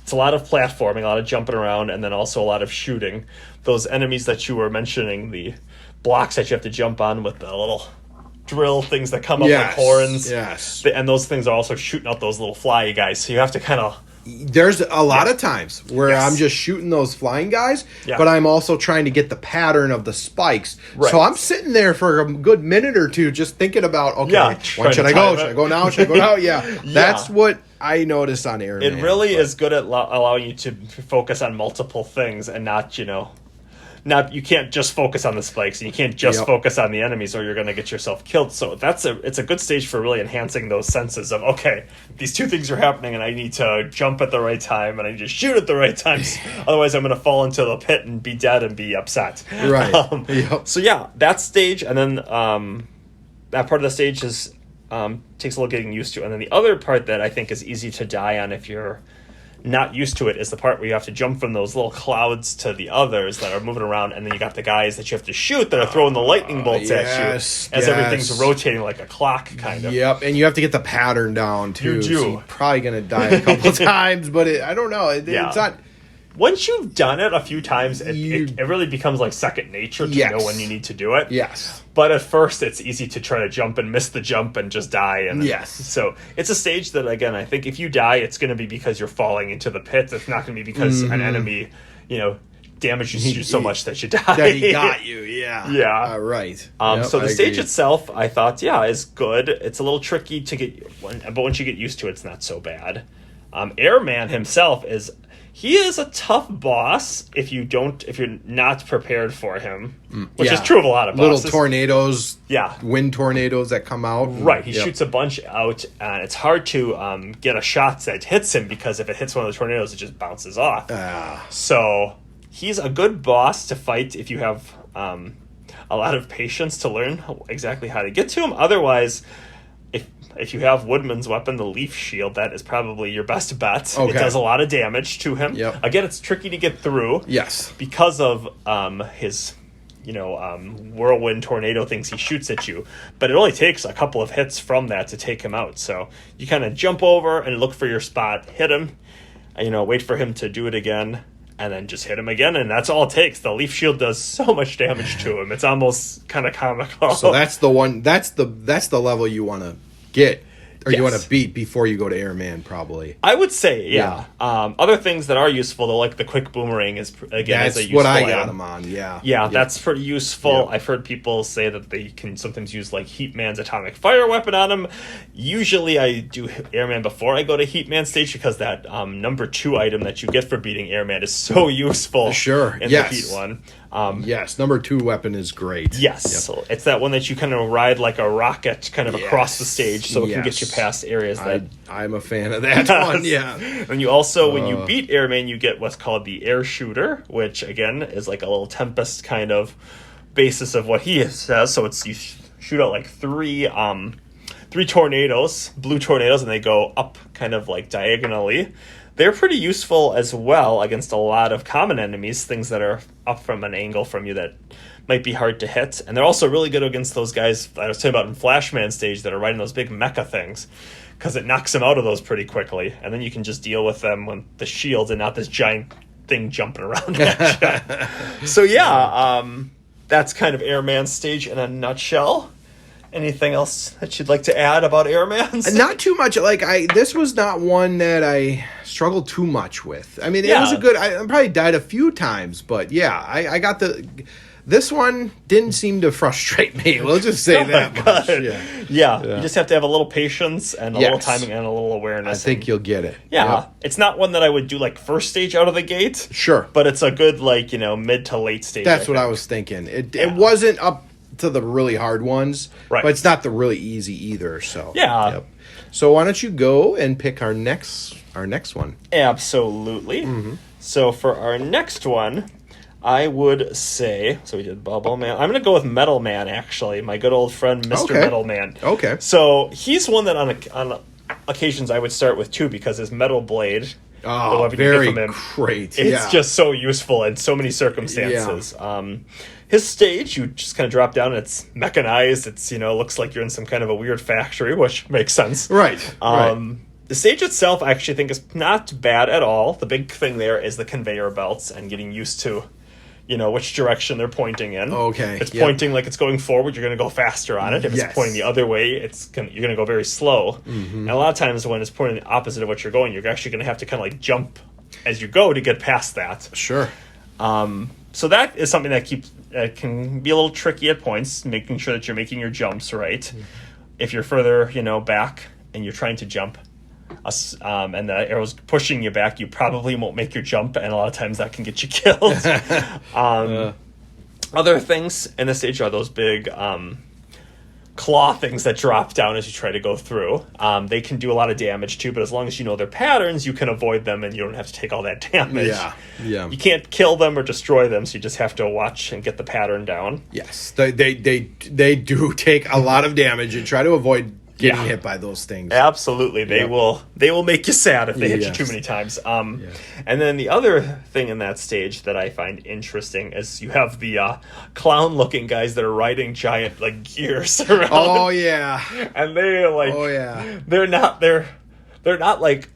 It's a lot of platforming, a lot of jumping around, and then also a lot of shooting. Those enemies that you were mentioning, the blocks that you have to jump on with the little drill things that come up like horns. Yes. And those things are also shooting out those little fly guys, so you have to kind of... There's a lot of times where I'm just shooting those flying guys, but I'm also trying to get the pattern of the spikes. Right. So I'm sitting there for a good minute or two just thinking about, when should I go? Should I go now? Should I go now? Yeah. That's what I noticed on Airman. It really is good at allowing you to focus on multiple things and not, you can't just focus on the spikes and you can't just focus on the enemies or you're going to get yourself killed. So it's a good stage for really enhancing those senses of, okay, these two things are happening and I need to jump at the right time and I need to shoot at the right times. Otherwise I'm going to fall into the pit and be dead and be upset. Right. So yeah, that stage, and then that part of the stage is takes a little getting used to. And then the other part that I think is easy to die on if you're not used to it is the part where you have to jump from those little clouds to the others that are moving around, and then you got the guys that you have to shoot that are throwing the lightning bolts at you as everything's rotating like a clock, kind of. Yep, and you have to get the pattern down too. You do. So you're probably going to die a couple times, but I don't know. It's not. Once you've done it a few times, it really becomes like second nature to know when you need to do it. Yes. But at first, it's easy to try to jump and miss the jump and just die. And so it's a stage that, again, I think if you die, it's going to be because you're falling into the pit. It's not going to be because an enemy, damages you so much that you die. That he got you, yeah. Yeah. Right. So the stage itself, I thought, is good. It's a little tricky to get, but once you get used to it, it's not so bad. Airman himself He is a tough boss if you're not prepared for him, which is true of a lot of bosses. Little tornadoes, yeah, wind tornadoes that come out. Right, he shoots a bunch out, and it's hard to get a shot that hits him because if it hits one of the tornadoes, it just bounces off. So he's a good boss to fight if you have a lot of patience to learn exactly how to get to him. Otherwise, if you have Woodman's weapon, the Leaf Shield, that is probably your best bet. Okay. It does a lot of damage to him. Yep. Again, it's tricky to get through. Yes. Because of his, whirlwind tornado things he shoots at you. But it only takes a couple of hits from that to take him out. So you kind of jump over and look for your spot, hit him, wait for him to do it again, and then just hit him again, and that's all it takes. The Leaf Shield does so much damage to him. It's almost kind of comical. So that's the one. That's the level you want to get, or you want to beat before you go to Airman, probably. I would say, yeah. Other things that are useful, though, like the quick boomerang is a useful what I item. got him on. Yeah, that's pretty useful. I've heard people say that they can sometimes use like Heatman's atomic fire weapon on him. Usually, I do Airman before I go to Heatman stage because that number 2 item that you get for beating Airman is so useful. Sure. In the Heat one. Yes, number 2 weapon is great. Yes, so it's that one that you kind of ride like a rocket kind of across the stage, so it can get you past areas that... I'm a fan of that one, yeah. And you also, when you beat Airman, you get what's called the Air Shooter, which, again, is like a little Tempest kind of basis of what he says. So it's you shoot out like three tornadoes, blue tornadoes, and they go up kind of like diagonally. They're pretty useful as well against a lot of common enemies, things that are up from an angle from you that might be hard to hit. And they're also really good against those guys I was talking about in Flashman stage that are riding those big mecha things, because it knocks them out of those pretty quickly. And then you can just deal with them with the shields and not this giant thing jumping around at you. So that's kind of Airman stage in a nutshell. Anything else that you'd like to add about Airman? Not too much. This was not one that I struggled too much with. I mean, it was a good... I probably died a few times, but I got the... This one didn't seem to frustrate me. We'll just say that much. Yeah, you just have to have a little patience and a little timing and a little awareness. I think you'll get it. Yeah, it's not one that I would do like first stage out of the gate. Sure. But it's a good mid to late stage. That's what I was thinking. It wasn't up to the really hard ones, but it's not the really easy either. So So why don't you go and pick our next one? Absolutely. Mm-hmm. So for our next one, I would say, so we did Bubble Man. I'm going to go with Metal Man, actually. My good old friend, Mr. Metal Man. Okay. So he's one that on occasions I would start with, too, because his Metal Blade, the weapon very you get from him, great. It's just so useful in so many circumstances. Yeah. His stage, you just kind of drop down, and it's mechanized. It's, looks like you're in some kind of a weird factory, which makes sense. Right. The stage itself, I actually think, is not bad at all. The big thing there is the conveyor belts and getting used to which direction they're pointing in. Okay. If it's pointing like it's going forward, you're going to go faster on it. If it's pointing the other way, you're going to go very slow. Mm-hmm. And a lot of times when it's pointing the opposite of what you're going, you're actually going to have to kind of jump as you go to get past that. Sure. So that is something that can be a little tricky at points, making sure that you're making your jumps right. Mm-hmm. If you're further, back and you're trying to jump, and the arrow's pushing you back, you probably won't make your jump, and a lot of times that can get you killed. Other things in the stage are those big claw things that drop down as you try to go through. They can do a lot of damage too, but as long as you know their patterns, you can avoid them and you don't have to take all that damage. Yeah. You can't kill them or destroy them, so you just have to watch and get the pattern down. Yes, they do take a lot of damage and try to avoid getting hit by those things. Absolutely. They will make you sad if they hit you too many times. And then the other thing in that stage that I find interesting is you have the clown looking guys that are riding giant gears around. Oh yeah. And they're not like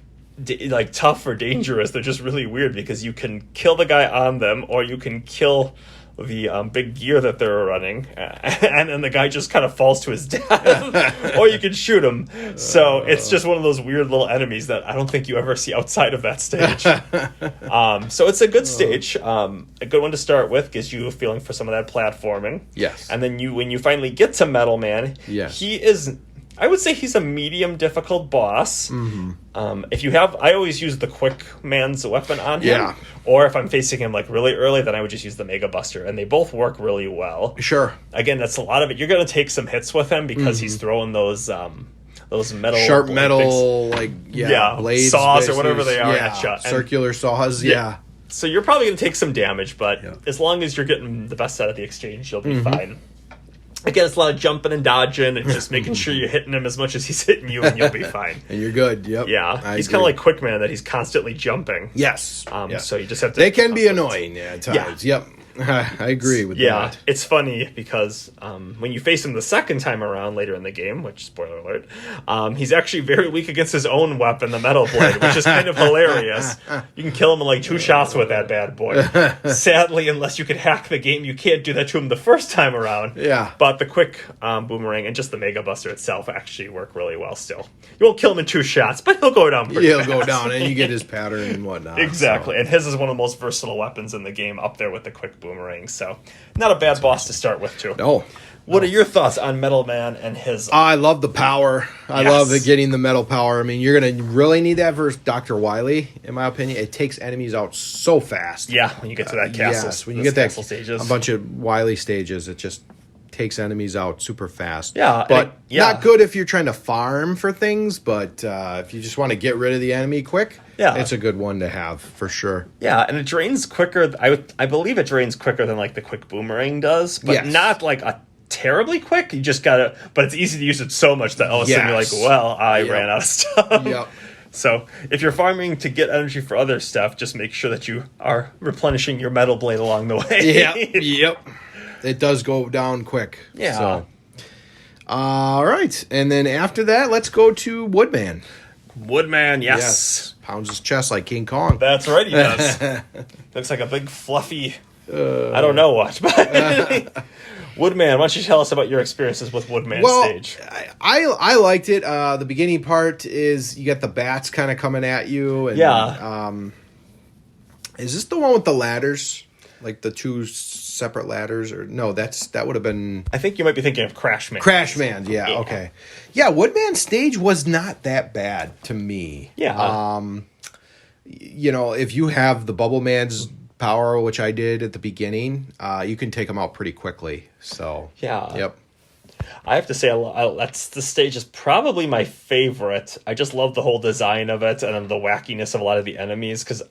tough or dangerous. They're just really weird because you can kill the guy on them or you can kill the big gear that they're running, and then the guy just kind of falls to his death, or you can shoot him. So it's just one of those weird little enemies that I don't think you ever see outside of that stage. So it's a good stage, a good one to start with, gives you a feeling for some of that platforming. Yes. And then when you finally get to Metal Man, he is I would say he's a medium difficult boss. If you have, I always use the quick man's weapon on him. Yeah. Or if I'm facing him like really early, then I would just use the Mega Buster, and they both work really well. Sure. Again, that's a lot of it. You're going to take some hits with him because he's throwing those metal, sharp metal, blades, saws or whatever they are. Yeah, circular saws. Yeah. So you're probably going to take some damage, but as long as you're getting the best out of the exchange, you'll be fine. Again, it's a lot of jumping and dodging and just making sure you're hitting him as much as he's hitting you, and you'll be fine. And you're good. Yep. Yeah. He's kind of like Quickman, that he's constantly jumping. Yes. So you just have to... They can be annoying at times. Yeah. Yep. I agree with that. Yeah, it's funny because when you face him the second time around later in the game, which, spoiler alert, he's actually very weak against his own weapon, the Metal Blade, which is kind of hilarious. You can kill him in like 2 shots with that bad boy. Sadly, unless you could hack the game, you can't do that to him the first time around. Yeah. But the quick boomerang and just the Mega Buster itself actually work really well still. You won't kill him in 2 shots, but he'll go down pretty fast. He'll go down, and you get his pattern and whatnot. Exactly, and his is one of the most versatile weapons in the game, up there with the quick boomerang, so not a bad boss to start with, too. No. What are your thoughts on Metal Man and his... I love the power. I love getting the metal power. I mean, you're going to really need that versus Dr. Wily, in my opinion. It takes enemies out so fast. Yeah, when you get to that castle. Yes, when you get that stages. A bunch of Wily stages, it just takes enemies out super fast. Yeah. But not good if you're trying to farm for things, but if you just want to get rid of the enemy quick... Yeah, it's a good one to have for sure. Yeah, and it drains quicker. I believe it drains quicker than like the quick boomerang does, but not like a terribly quick. You just gotta. But it's easy to use it so much that all of a sudden you're like, well, I ran out of stuff. Yep. So if you're farming to get energy for other stuff, just make sure that you are replenishing your Metal Blade along the way. Yep. It does go down quick. Yeah. So. All right, and then after that, let's go to Woodman. Woodman, yes. Pounds his chest like King Kong. That's right, he does. Looks like a big fluffy, I don't know what. But Woodman, why don't you tell us about your experiences with Woodman stage? I liked it. The beginning part is you get the bats kind of coming at you. And, is this the one with the ladders? Like the 2 separate ladders? Or no, that would have been... I think you might be thinking of Crashman. Crashman, okay. Yeah, Woodman's stage was not that bad to me. Yeah. If you have the Bubble Man's power, which I did at the beginning, you can take them out pretty quickly. So yeah. Yep. I have to say, the stage is probably my favorite. I just love the whole design of it and the wackiness of a lot of the enemies, because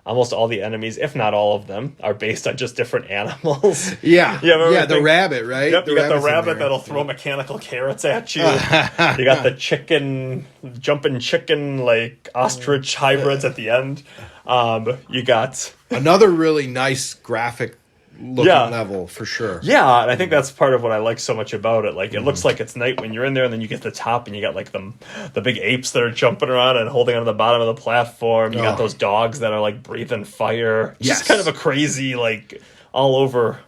almost all the enemies, if not all of them, are based on just different animals. Yeah. The rabbit, right? Yep, you got the rabbit that'll throw mechanical carrots at you. You got the jumping chicken, like ostrich hybrids at the end. You got... Another really nice graphic looking level, for sure. Yeah, and I think that's part of what I like so much about it. Like, it looks like it's night when you're in there, and then you get to the top, and you got like the big apes that are jumping around and holding on the bottom of the platform. You got those dogs that are like breathing fire. Just kind of a crazy, like, all over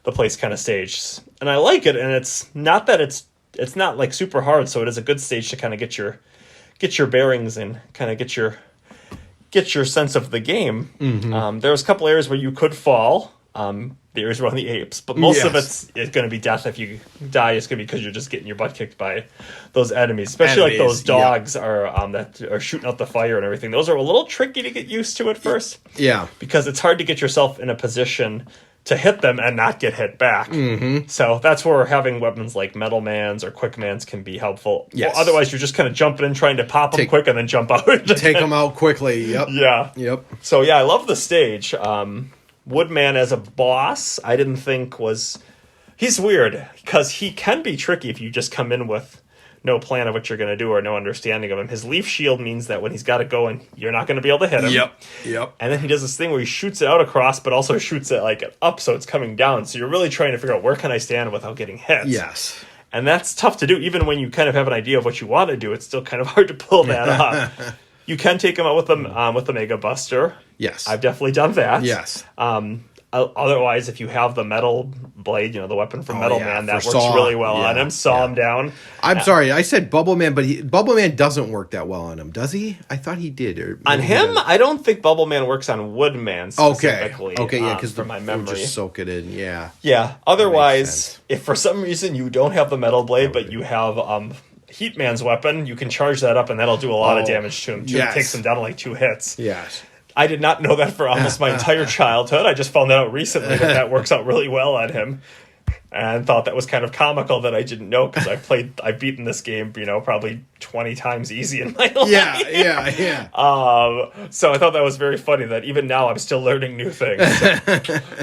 the place kind of stage. And I like it, and it's not that it's not like super hard, so it is a good stage to kind of get your bearings and kind of get your sense of the game. There's a couple areas where you could fall. The areas around the apes, but most of it's going to be death. If you die, it's going to be because you're just getting your butt kicked by those enemies, especially like those dogs are that are shooting out the fire and everything. Those are a little tricky to get used to at first. Yeah, because it's hard to get yourself in a position to hit them and not get hit back. So that's where having weapons like Metal Man's or Quick Man's can be helpful. Yes. Well, otherwise, you're just kind of jumping in, trying to pop them quick and then jump out. Take them out quickly. Yep. Yeah. Yep. So yeah, I love the stage. Woodman as a boss, I didn't think was... He's weird, because he can be tricky if you just come in with no plan of what you're going to do or no understanding of him. His leaf shield means that when he's got it going, you're not going to be able to hit him. Yep. And then he does this thing where he shoots it out across, but also shoots it like up, so it's coming down. So you're really trying to figure out, where can I stand without getting hit? Yes. And that's tough to do. Even when you kind of have an idea of what you want to do, it's still kind of hard to pull that off. You can take him out with the Mega Buster. Yes. I've definitely done that. Yes. Otherwise, if you have the Metal Blade, the weapon from Metal Man, that works really well on him. Saw him down. I'm sorry, I said Bubble Man, but Bubble Man doesn't work that well on him, does he? I thought he did. On him, I don't think Bubble Man works on Woodman specifically. Okay, yeah, because from my memory, just soak it in. Yeah. Otherwise, if for some reason you don't have the Metal Blade, but you have Heatman's weapon, you can charge that up and that'll do a lot of damage to him too. It takes him down to like 2 hits. Yes. I did not know that for almost my entire childhood. I just found that out recently that works out really well on him. And thought that was kind of comical that I didn't know because I've beaten this game, probably 20 times easy in my life. Yeah. So I thought that was very funny that even now I'm still learning new things. So,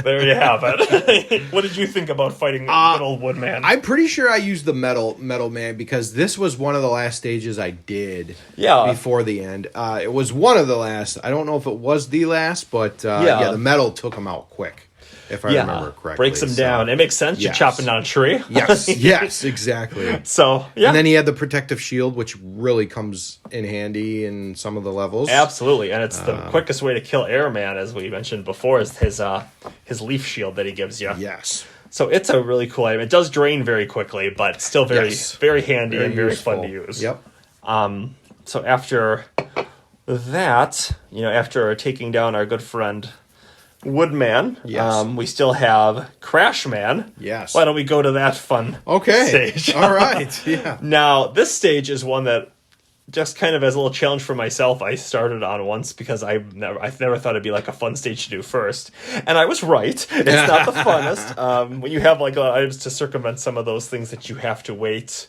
there you have it. What did you think about fighting good old Woodman? I'm pretty sure I used the metal man because this was one of the last stages I did before the end. It was one of the last. I don't know if it was the last, but the metal took him out quick. If I remember correctly. Breaks him down. It makes sense. You're chopping down a tree. Yes, exactly. So, And then he had the protective shield, which really comes in handy in some of the levels. Absolutely. And it's the quickest way to kill Airman, as we mentioned before, is his leaf shield that he gives you. Yes. So it's a really cool item. It does drain very quickly, but still very handy and very fun to use. Yep. So after that, after taking down our good friend Woodman. Yes. We still have Crashman. Yes. Why don't we go to that fun stage? All right. Yeah. Now, this stage is one that just kind of as a little challenge for myself, I started on once because I never thought it'd be like a fun stage to do first. And I was right. It's not the funnest. When you have like a lot of items to circumvent some of those things that you have to wait.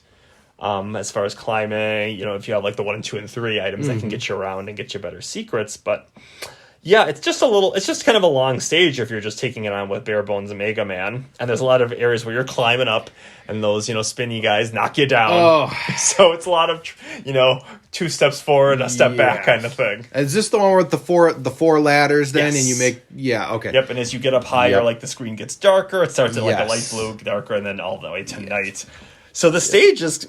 As far as climbing, if you have like the 1 and 2 and 3 items that can get you around and get you better secrets, but yeah, it's just kind of a long stage if you're just taking it on with bare bones and Mega Man. And there's a lot of areas where you're climbing up and those, spinny guys knock you down. Oh. So it's a lot of, 2 steps forward, a step back kind of thing. Is this the one with the four ladders then? Yes. And you make, okay. Yep, and as you get up higher, like the screen gets darker. It starts at like a light blue, darker, and then all the way to night. So the stage is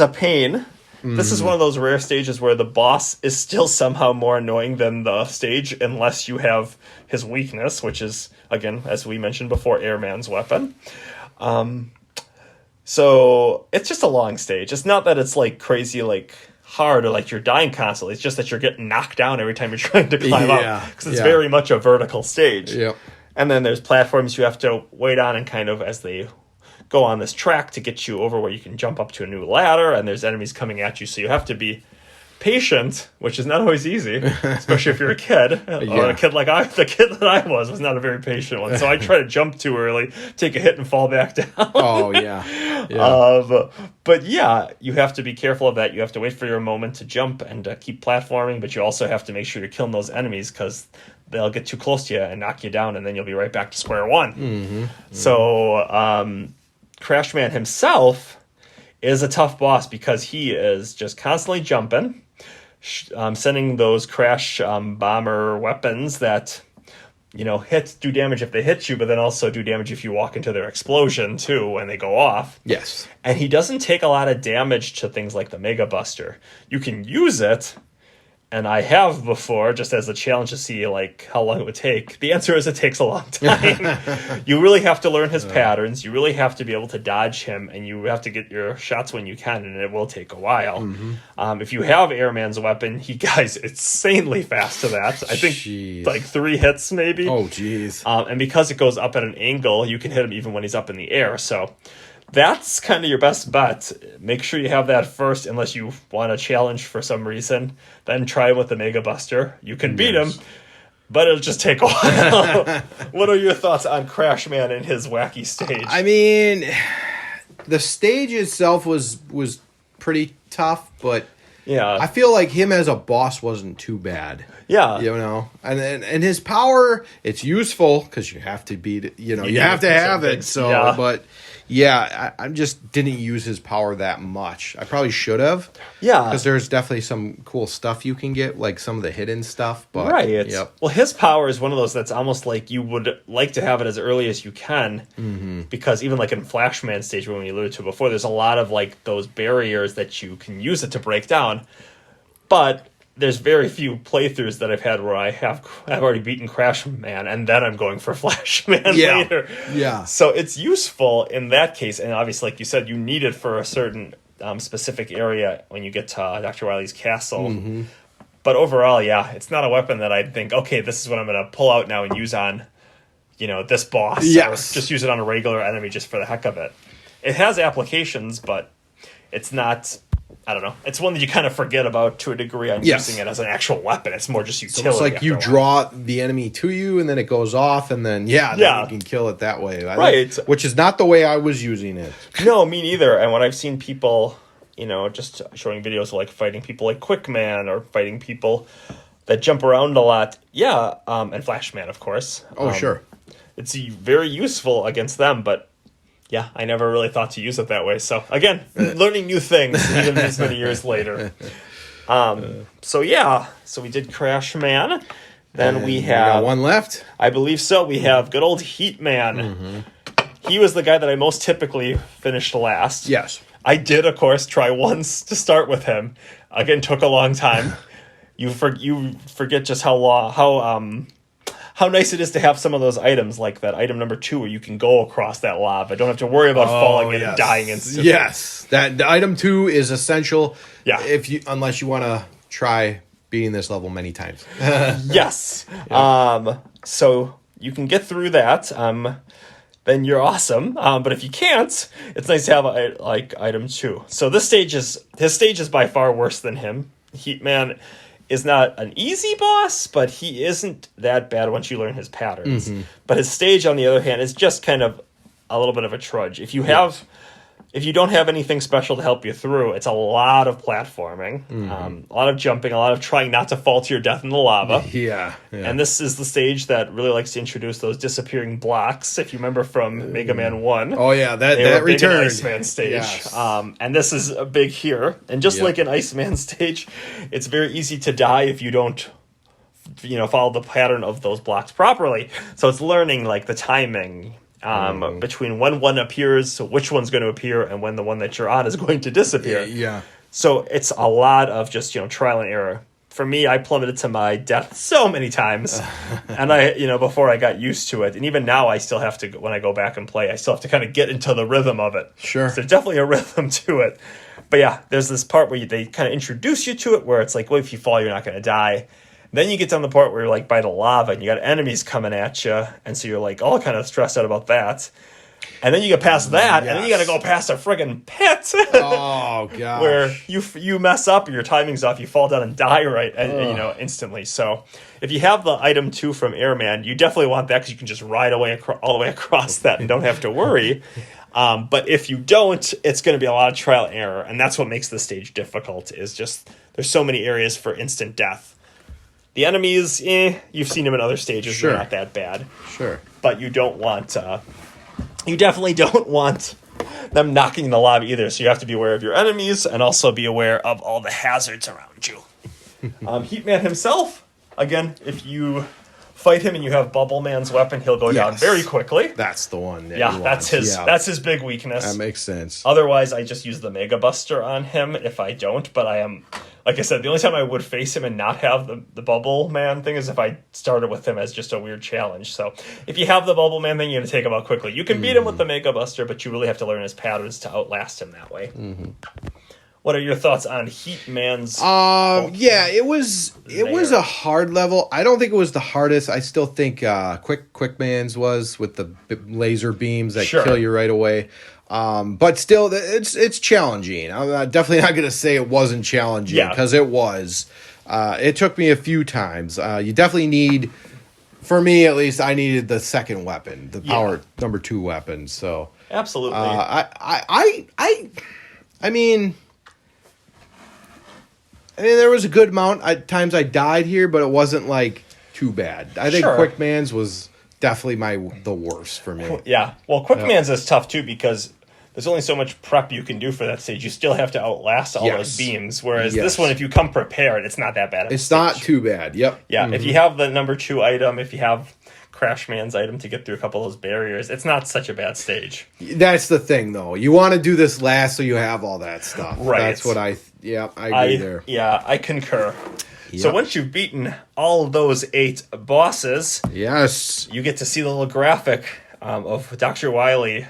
a pain. This is one of those rare stages where the boss is still somehow more annoying than the stage unless you have his weakness, which is, again, as we mentioned before, Airman's weapon. So it's just a long stage. It's not that it's like crazy, like hard or like you're dying constantly. It's just that you're getting knocked down every time you're trying to climb up because it's very much a vertical stage. Yep. And then there's platforms you have to wait on and kind of as they go on this track to get you over where you can jump up to a new ladder, and there's enemies coming at you, so you have to be patient, which is not always easy, especially if you're a kid, or a kid like the kid that I was not a very patient one, so I try to jump too early, take a hit, and fall back down. But you have to be careful of that. You have to wait for your moment to jump and keep platforming, but you also have to make sure you're killing those enemies, because they'll get too close to you and knock you down, and then you'll be right back to square one. So Crashman himself is a tough boss because he is just constantly jumping, sending those crash bomber weapons that do damage if they hit you, but then also do damage if you walk into their explosion too when they go off. Yes. And he doesn't take a lot of damage to things like the Mega Buster. You can use it, and I have before, just as a challenge to see like how long it would take. The answer is it takes a long time. You really have to learn his patterns. You really have to be able to dodge him, and you have to get your shots when you can, and it will take a while. If you have Airman's weapon, he guy's insanely fast to that. I think like 3 hits maybe. Oh, jeez. And because it goes up at an angle, you can hit him even when he's up in the air. So that's kind of your best bet. Make sure you have that first, unless you want a challenge for some reason. Then try with the Mega Buster. You can beat him, but it'll just take a while. What are your thoughts on Crashman and his wacky stage? I mean, the stage itself was pretty tough, but I feel like him as a boss wasn't too bad. Yeah. And his power, it's useful because you have to beat it, you have to have it. So, but I just didn't use his power that much. I probably should have. Yeah. Because there's definitely some cool stuff you can get, like some of the hidden stuff. But, right. Yep. Well, his power is one of those that's almost like you would like to have it as early as you can. Because even like in Flashman stage, when we alluded to before, there's a lot of like those barriers that you can use it to break down. But there's very few playthroughs that I've had where I've already beaten Crashman and then I'm going for Flashman later. Yeah. So it's useful in that case, and obviously, like you said, you need it for a certain specific area when you get to Dr. Wily's castle. But overall, it's not a weapon that I'd think, okay, this is what I'm going to pull out now and use on, this boss. Yes. Or just use it on a regular enemy just for the heck of it. It has applications, but it's not I don't know. It's one that you kind of forget about to a degree on using it as an actual weapon. It's more just utility. It's like you draw the enemy to you, and then it goes off, and then then you can kill it that way. Right. Which is not the way I was using it. No, me neither. And when I've seen people, just showing videos of like fighting people like Quickman or fighting people that jump around a lot. Yeah, and Flashman, of course. Oh, sure. It's very useful against them, but yeah, I never really thought to use it that way. So, again, learning new things even this many years later. So we did Crash Man. Then we have... one left? I believe so. We have good old Heat Man. Mm-hmm. He was the guy that I most typically finished last. Yes. I did, of course, try once to start with him. Again, took a long time. You forget just how nice it is to have some of those items, like that item number 2 where you can go across that lava. Don't have to worry about falling in and dying instantly. Yes, that item 2 is essential. Yeah, unless you want to try beating this level many times. Yes. Yeah. So you can get through that. Then you're awesome. But if you can't, it's nice to have item 2. So his stage is by far worse than him. Heat Man is not an easy boss, but he isn't that bad once you learn his patterns. Mm-hmm. But his stage, on the other hand, is just kind of a little bit of a trudge. If you don't have anything special to help you through, it's a lot of platforming, a lot of jumping, a lot of trying not to fall to your death in the lava. Yeah. And this is the stage that really likes to introduce those disappearing blocks. If you remember from Mega Man 1. Oh, yeah, that returned. Iceman stage. Yes. And this is a big here. And just like an Iceman stage, it's very easy to die if you don't follow the pattern of those blocks properly. So it's learning like the timing between when one appears, which one's going to appear, and when the one that you're on is going to disappear. Yeah. So it's a lot of just, trial and error. For me, I plummeted to my death so many times, and before I got used to it. And even now, I still have to, when I go back and play, I still have to kind of get into the rhythm of it. Sure. So there's definitely a rhythm to it. But yeah, there's this part where they kind of introduce you to it, where it's like, well, if you fall, you're not going to die. Then you get down the part where you're like by the lava and you got enemies coming at you. And so you're like all kind of stressed out about that. And then you get past that, and then you got to go past a friggin' pit. Oh, gosh. Where you mess up, your timing's off, you fall down and die instantly. So if you have the item 2 from Airman, you definitely want that because you can just ride away all the way across that and don't have to worry. But if you don't, it's going to be a lot of trial and error. And that's what makes the stage difficult, is just there's so many areas for instant death. The enemies, you've seen them in other stages. Sure. They're not that bad. Sure. But you don't want... you definitely don't want them knocking in the lava either, so you have to be aware of your enemies and also be aware of all the hazards around you. Heat Man himself, again, if you fight him and you have Bubble Man's weapon, he'll go down very quickly. That's the one. That's his big weakness. That makes sense. Otherwise, I just use the Mega Buster on him if I don't, but I am... Like I said, the only time I would face him and not have the Bubble Man thing is if I started with him as just a weird challenge. So if you have the Bubble Man thing, you're going to take him out quickly. You can beat him with the Mega Buster, but you really have to learn his patterns to outlast him that way. Mm-hmm. What are your thoughts on Heat Man's... it was a hard level. I don't think it was the hardest. I still think Quick Man's was, with the laser beams that kill you right away. But still, it's challenging. I'm definitely not going to say it wasn't challenging, because it was. It took me a few times. You definitely need, for me at least, I needed the second weapon, the power number 2 weapon. So absolutely. I mean, there was a good amount at times I died here, but it wasn't like too bad. I think Quick Man's was definitely the worst for me. Yeah. Well, Quick Man's is tough too, because there's only so much prep you can do for that stage. You still have to outlast all those beams. Whereas this one, if you come prepared, it's not that bad. It's not too bad. Yep. Yeah. Mm-hmm. If you have the number 2 item, if you have Crash Man's item to get through a couple of those barriers, it's not such a bad stage. That's the thing, though. You want to do this last so you have all that stuff. Right. That's what I agree there. Yeah, I concur. Yep. So once you've beaten all of those 8 bosses, you get to see the little graphic of Dr. Wily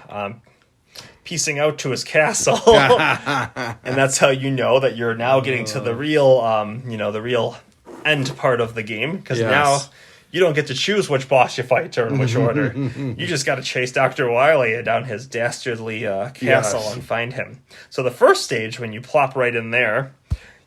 piecing out to his castle. And that's how you know that you're now getting to the real, the real end part of the game. Because now you don't get to choose which boss you fight or in which order. You just got to chase Dr. Wily down his dastardly castle and find him. So the first stage, when you plop right in there,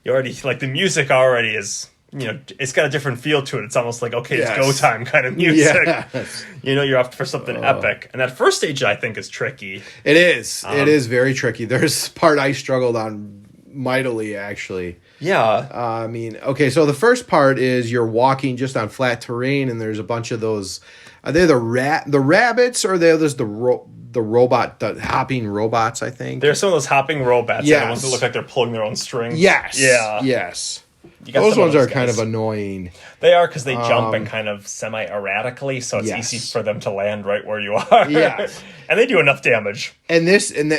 you already, like, the music already is, you know, it's got a different feel to it. It's almost like, okay, it's go time kind of music. Yes. You know, you're up for something epic. And that first stage, I think, is tricky. It is. It is very tricky. There's part I struggled on mightily, actually. Yeah. I mean, okay, so the first part is you're walking just on flat terrain, and there's a bunch of those. Are they the rabbits, or are they just the hopping robots, I think? There's some of those hopping robots. Yes. The ones that look like they're pulling their own strings. Yes. Yeah. Yes. Those ones are kind of annoying. They are, because they jump and kind of semi-erratically, so it's easy for them to land right where you are. Yes. And they do enough damage. And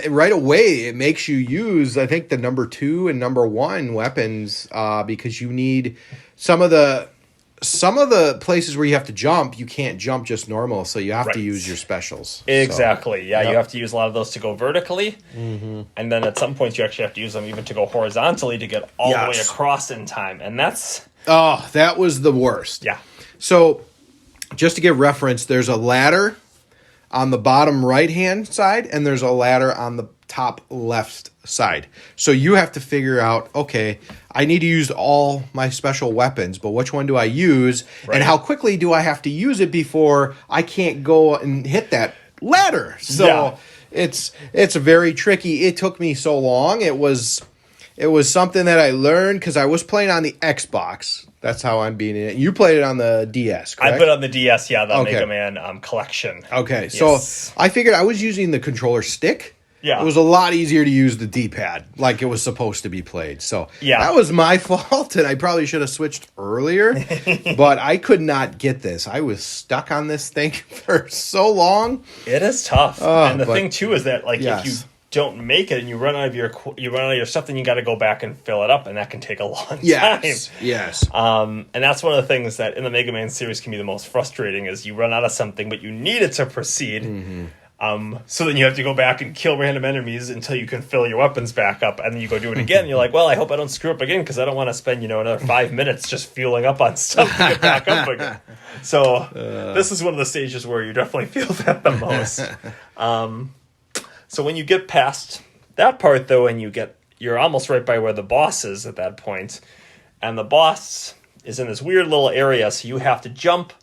right away, it makes you use, I think, the number 2 and number 1 weapons, because you need some of the places where you have to jump, you can't jump just normal, so you have to use your specials. Exactly. So, you have to use a lot of those to go vertically, and then at some points you actually have to use them even to go horizontally to get all the way across in time, and that's... Oh, that was the worst. Yeah. So, just to give reference, there's a ladder on the bottom right-hand side, and there's a ladder on the top left side. So you have to figure out, okay, I need to use all my special weapons, but which one do I use? And how quickly do I have to use it before I can't go and hit that ladder? So it's very tricky. It took me so long. It was something that I learned because I was playing on the Xbox. That's how I'm beating it. You played it on the DS, correct? I put it on the DS, the Mega Man collection. Okay, so I figured I was using the controller stick. Yeah. It was a lot easier to use the D-pad like it was supposed to be played. So that was my fault, and I probably should have switched earlier. But I could not get this. I was stuck on this thing for so long. It is tough. And the thing, too, is that if you don't make it and you run out of your stuff, then you got to go back and fill it up, and that can take a long time. Yes. And that's one of the things that in the Mega Man series can be the most frustrating is you run out of something, but you need it to proceed. So then you have to go back and kill random enemies until you can fill your weapons back up, and then you go do it again. And you're like, well, I hope I don't screw up again because I don't want to spend another 5 minutes just fueling up on stuff to get back up again. So this is one of the stages where you definitely feel that the most. So when you get past that part, though, and you're almost right by where the boss is at that point, and the boss is in this weird little area, so you have to jump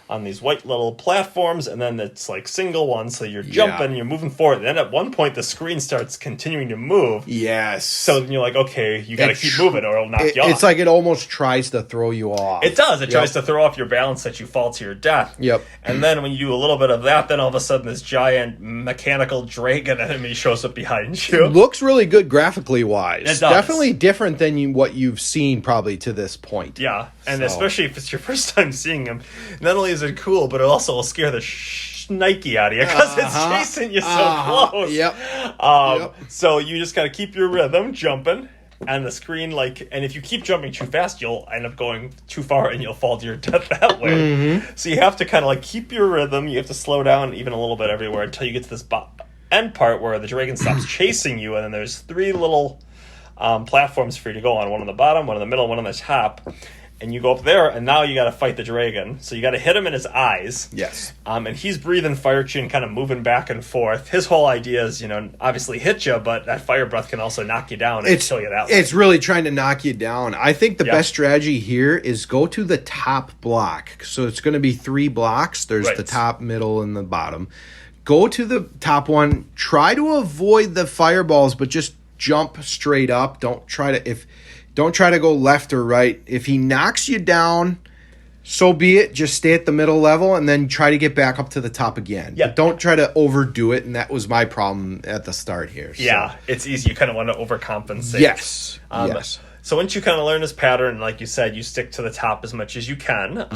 on these white little platforms, and then it's like single ones, so you're jumping and you're moving forward. And then at one point, the screen starts continuing to move. Yes. So then you're like, okay, you got to keep moving or it'll knock you off. It's like it almost tries to throw you off. It does. It tries to throw off your balance that you fall to your death. Yep. And then when you do a little bit of that, then all of a sudden this giant mechanical dragon enemy shows up behind you. It looks really good graphically wise. It does. Definitely different than what you've seen probably to this point. Yeah. And especially if it's your first time seeing him, not only is it cool, but it also will scare the shnikey out of you because it's chasing you so close. Yep. So you just got to keep your rhythm jumping, and the screen, and if you keep jumping too fast, you'll end up going too far and you'll fall to your death that way. So you have to kind of keep your rhythm. You have to slow down even a little bit everywhere until you get to this end part where the dragon stops chasing you, and then there's 3 little platforms for you to go on, one on the bottom, one in the middle, one on the top. And you go up there, and now you got to fight the dragon. So you got to hit him in his eyes. Yes. And he's breathing fire at you and kind of moving back and forth. His whole idea is, obviously hit you, but that fire breath can also knock you down and kill you that way. It's really trying to knock you down. I think the best strategy here is go to the top block. So it's going to be 3 blocks. There's the top, middle, and the bottom. Go to the top one. Try to avoid the fireballs, but just jump straight up. Don't try to go left or right. If he knocks you down, so be it. Just stay at the middle level and then try to get back up to the top again. But don't try to overdo it, and that was my problem at the start here. Yeah, it's easy. You kind of want to overcompensate. Yes. So once you kind of learn this pattern, like you said, you stick to the top as much as you can.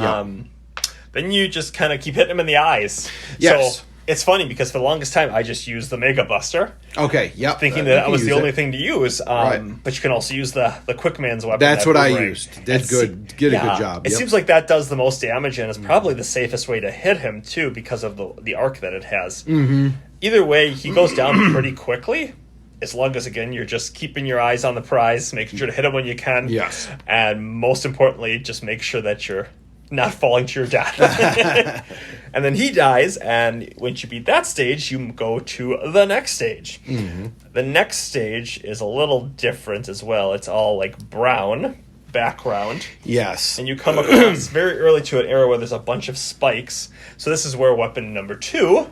Then you just kind of keep hitting him in the eyes. Yes. So it's funny because for the longest time, I just used the Mega Buster. Okay, yep. Thinking that was the only thing to use. But you can also use the Quick Man's weapon. That's what I used. Did a good job. It seems like that does the most damage, and it's probably the safest way to hit him, too, because of the arc that it has. Either way, he goes down pretty quickly. As long as, again, you're just keeping your eyes on the prize, making sure to hit him when you can. Yes. And most importantly, just make sure that you're not falling to your death. And then he dies, and once you beat that stage, you go to the next stage. The next stage is a little different as well. It's all like brown background. Yes. And you come across very early to an area where there's a bunch of spikes. So this is where weapon number 2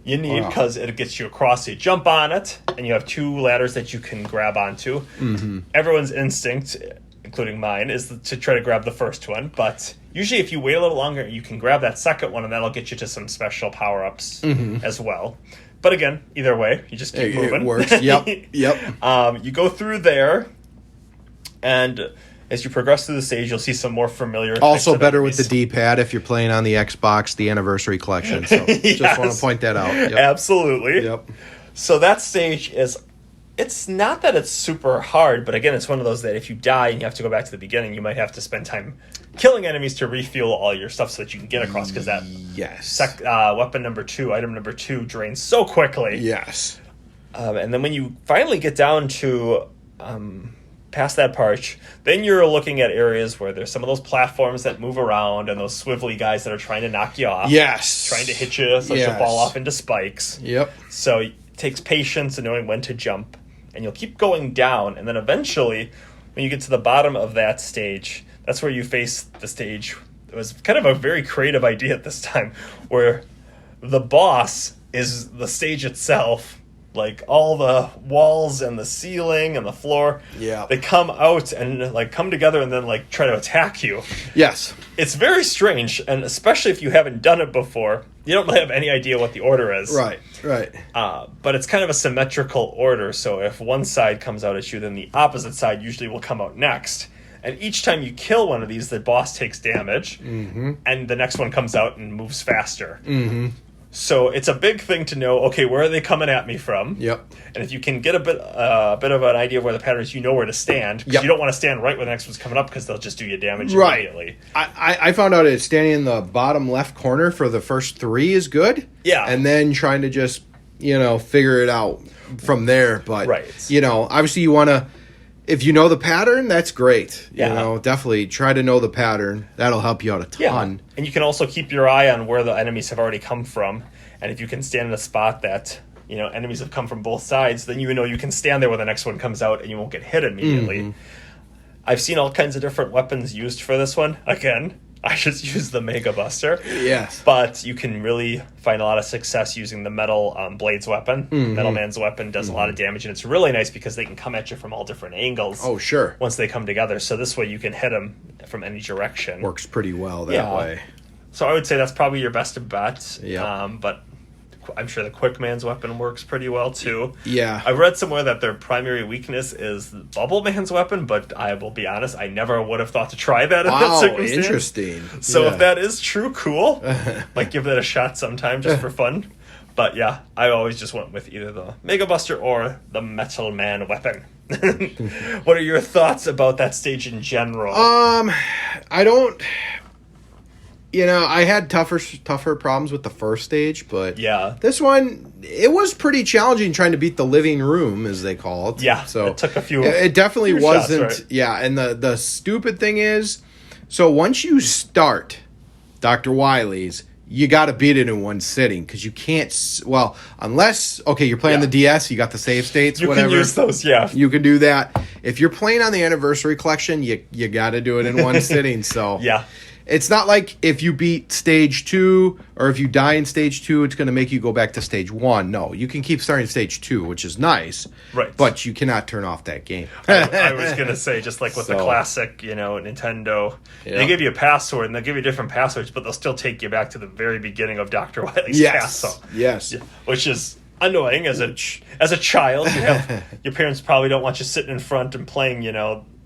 you need, because it gets you across. So you jump on it, and you have 2 ladders that you can grab onto. Everyone's instinct, including mine, is to try to grab the first one. But usually if you wait a little longer, you can grab that second one, and that'll get you to some special power-ups as well. But again, either way, you just keep moving. It works. Yep. You go through there, and as you progress through the stage, you'll see some more familiar. Also better with the D-pad if you're playing on the Xbox, the Anniversary Collection. So just want to point that out. Yep. Absolutely. Yep. So that stage is, it's not that it's super hard, but again, it's one of those that if you die and you have to go back to the beginning, you might have to spend time killing enemies to refuel all your stuff so that you can get across, because that weapon number 2, item number 2, drains so quickly. Yes. And then when you finally get down to past that part, then you're looking at areas where there's some of those platforms that move around and those swivelly guys that are trying to knock you off. Yes. Trying to hit you so you fall off into spikes. Yep. So it takes patience and knowing when to jump. And you'll keep going down, and then eventually, when you get to the bottom of that stage, that's where you face the stage. It was kind of a very creative idea at this time, where the boss is the stage itself. Like all the walls and the ceiling and the floor, they come out and like come together and then like try to attack you. Yes. It's very strange, and especially if you haven't done it before, you don't have any idea what the order is. Right. But it's kind of a symmetrical order, so if one side comes out at you, then the opposite side usually will come out next. And each time you kill one of these, the boss takes damage, and the next one comes out and moves faster. So it's a big thing to know, okay, where are they coming at me from? Yep. And if you can get a bit of an idea of where the pattern is, you know where to stand. Because you don't want to stand right when the next one's coming up, because they'll just do you damage immediately. I found out that standing in the bottom left corner for the first 3 is good. Yeah. And then trying to just, figure it out from there. But, obviously you want to, if you know the pattern, that's great. Definitely try to know the pattern. That'll help you out a ton. Yeah. And you can also keep your eye on where the enemies have already come from. And if you can stand in a spot that, enemies have come from both sides, then you know you can stand there when the next one comes out and you won't get hit immediately. I've seen all kinds of different weapons used for this one. Again, I just use the Mega Buster. Yes. But you can really find a lot of success using the Metal Blades weapon. Metal Man's weapon does a lot of damage, and it's really nice because they can come at you from all different angles. Oh, sure. Once they come together. So this way you can hit them from any direction. Works pretty well that way. So I would say that's probably your best bet. Yeah. But I'm sure the Quick Man's weapon works pretty well too. Yeah. I've read somewhere that their primary weakness is Bubble Man's weapon, but I will be honest, I never would have thought to try that in that circumstance. Interesting. So if that is true, cool. Might give that a shot sometime just for fun. But yeah, I always just went with either the Mega Buster or the Metal Man weapon. What are your thoughts about that stage in general? I don't... I had tougher problems with the first stage, but this one, it was pretty challenging trying to beat the living room, as they call it. Yeah, so it took a few. It definitely wasn't. Shots, right? Yeah, and the stupid thing is, so once you start Dr. Wily's, you got to beat it in one sitting because you can't. Well, unless you're playing the DS, you got the save states. You whatever. can use those. Yeah, you can do that. If you're playing on the Anniversary Collection, you got to do it in one sitting. So yeah. It's not like if you beat stage 2 or if you die in stage 2, it's going to make you go back to stage 1. No, you can keep starting stage 2, which is nice. Right. But you cannot turn off that game. I was going to say, just like with the classic, Nintendo, they give you a password and they'll give you different passwords, but they'll still take you back to the very beginning of Dr. Wily's castle. Yes. Which is annoying as a child. Your parents probably don't want you sitting in front and playing,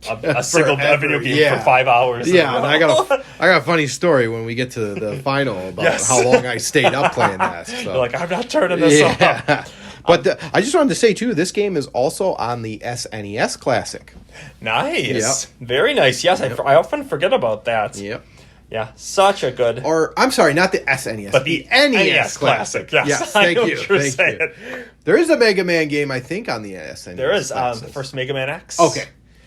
a single video game for 5 hours. Yeah, and I got a funny story when we get to the final about how long I stayed up playing that. So. You're like, I'm not turning this off. But I just wanted to say, too, this game is also on the SNES Classic. Nice. Yep. Very nice. Yes, I often forget about that. Yep. Yeah, such a good... Or, I'm sorry, not the SNES, but the NES Classic. Yes, thank you. Thank you. There is a Mega Man game, I think, on the SNES. There is. The first Mega Man X. Okay.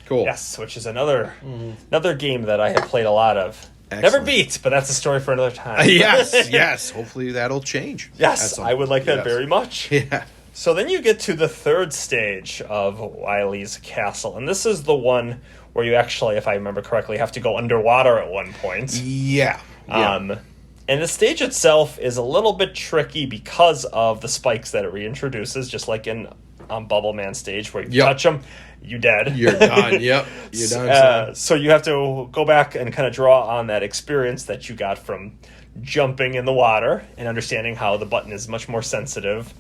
Cool. Yes, which is another game that I have played a lot of. Never beat, but that's a story for another time. Yes. Hopefully that'll change. Yes, I would like that very much. Yeah. So then you get to the third stage of Wily's castle, and this is the one where you actually, if I remember correctly, have to go underwater at one point. Yeah. And the stage itself is a little bit tricky because of the spikes that it reintroduces, just like in Bubble Man stage, where you touch them, you dead. You're done. Yep. You're done. So you have to go back and kind of draw on that experience that you got from jumping in the water and understanding how the button is much more sensitive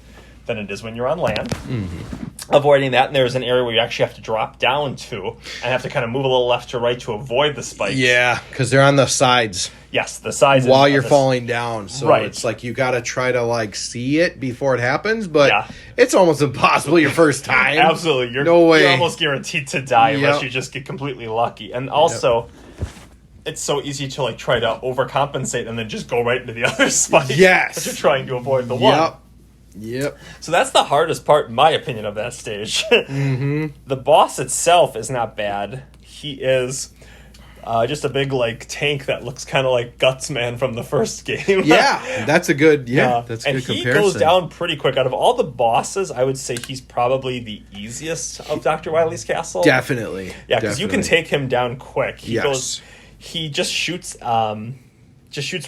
than it is when you're on land. Mm-hmm. Avoiding that, and there's an area where you actually have to drop down to and have to kind of move a little left to right to avoid the spikes. Yeah, because they're on the sides. Yes, the sides. While you're falling down. So it's like you got to try to like see it before it happens, but it's almost impossible your first time. Absolutely. No way. You're almost guaranteed to die unless you just get completely lucky. And also... It's so easy to like try to overcompensate and then just go right into the other spike. Yes. But you're trying to avoid the one. Yep. So that's the hardest part, in my opinion, of that stage. Mm-hmm. The boss itself is not bad. He is just a big like tank that looks kind of like Gutsman from the first game. Yeah, that's a good. That's a good comparison. And he goes down pretty quick. Out of all the bosses, I would say he's probably the easiest of Dr. Wily's castle. Definitely. Yeah, because you can take him down quick. He just shoots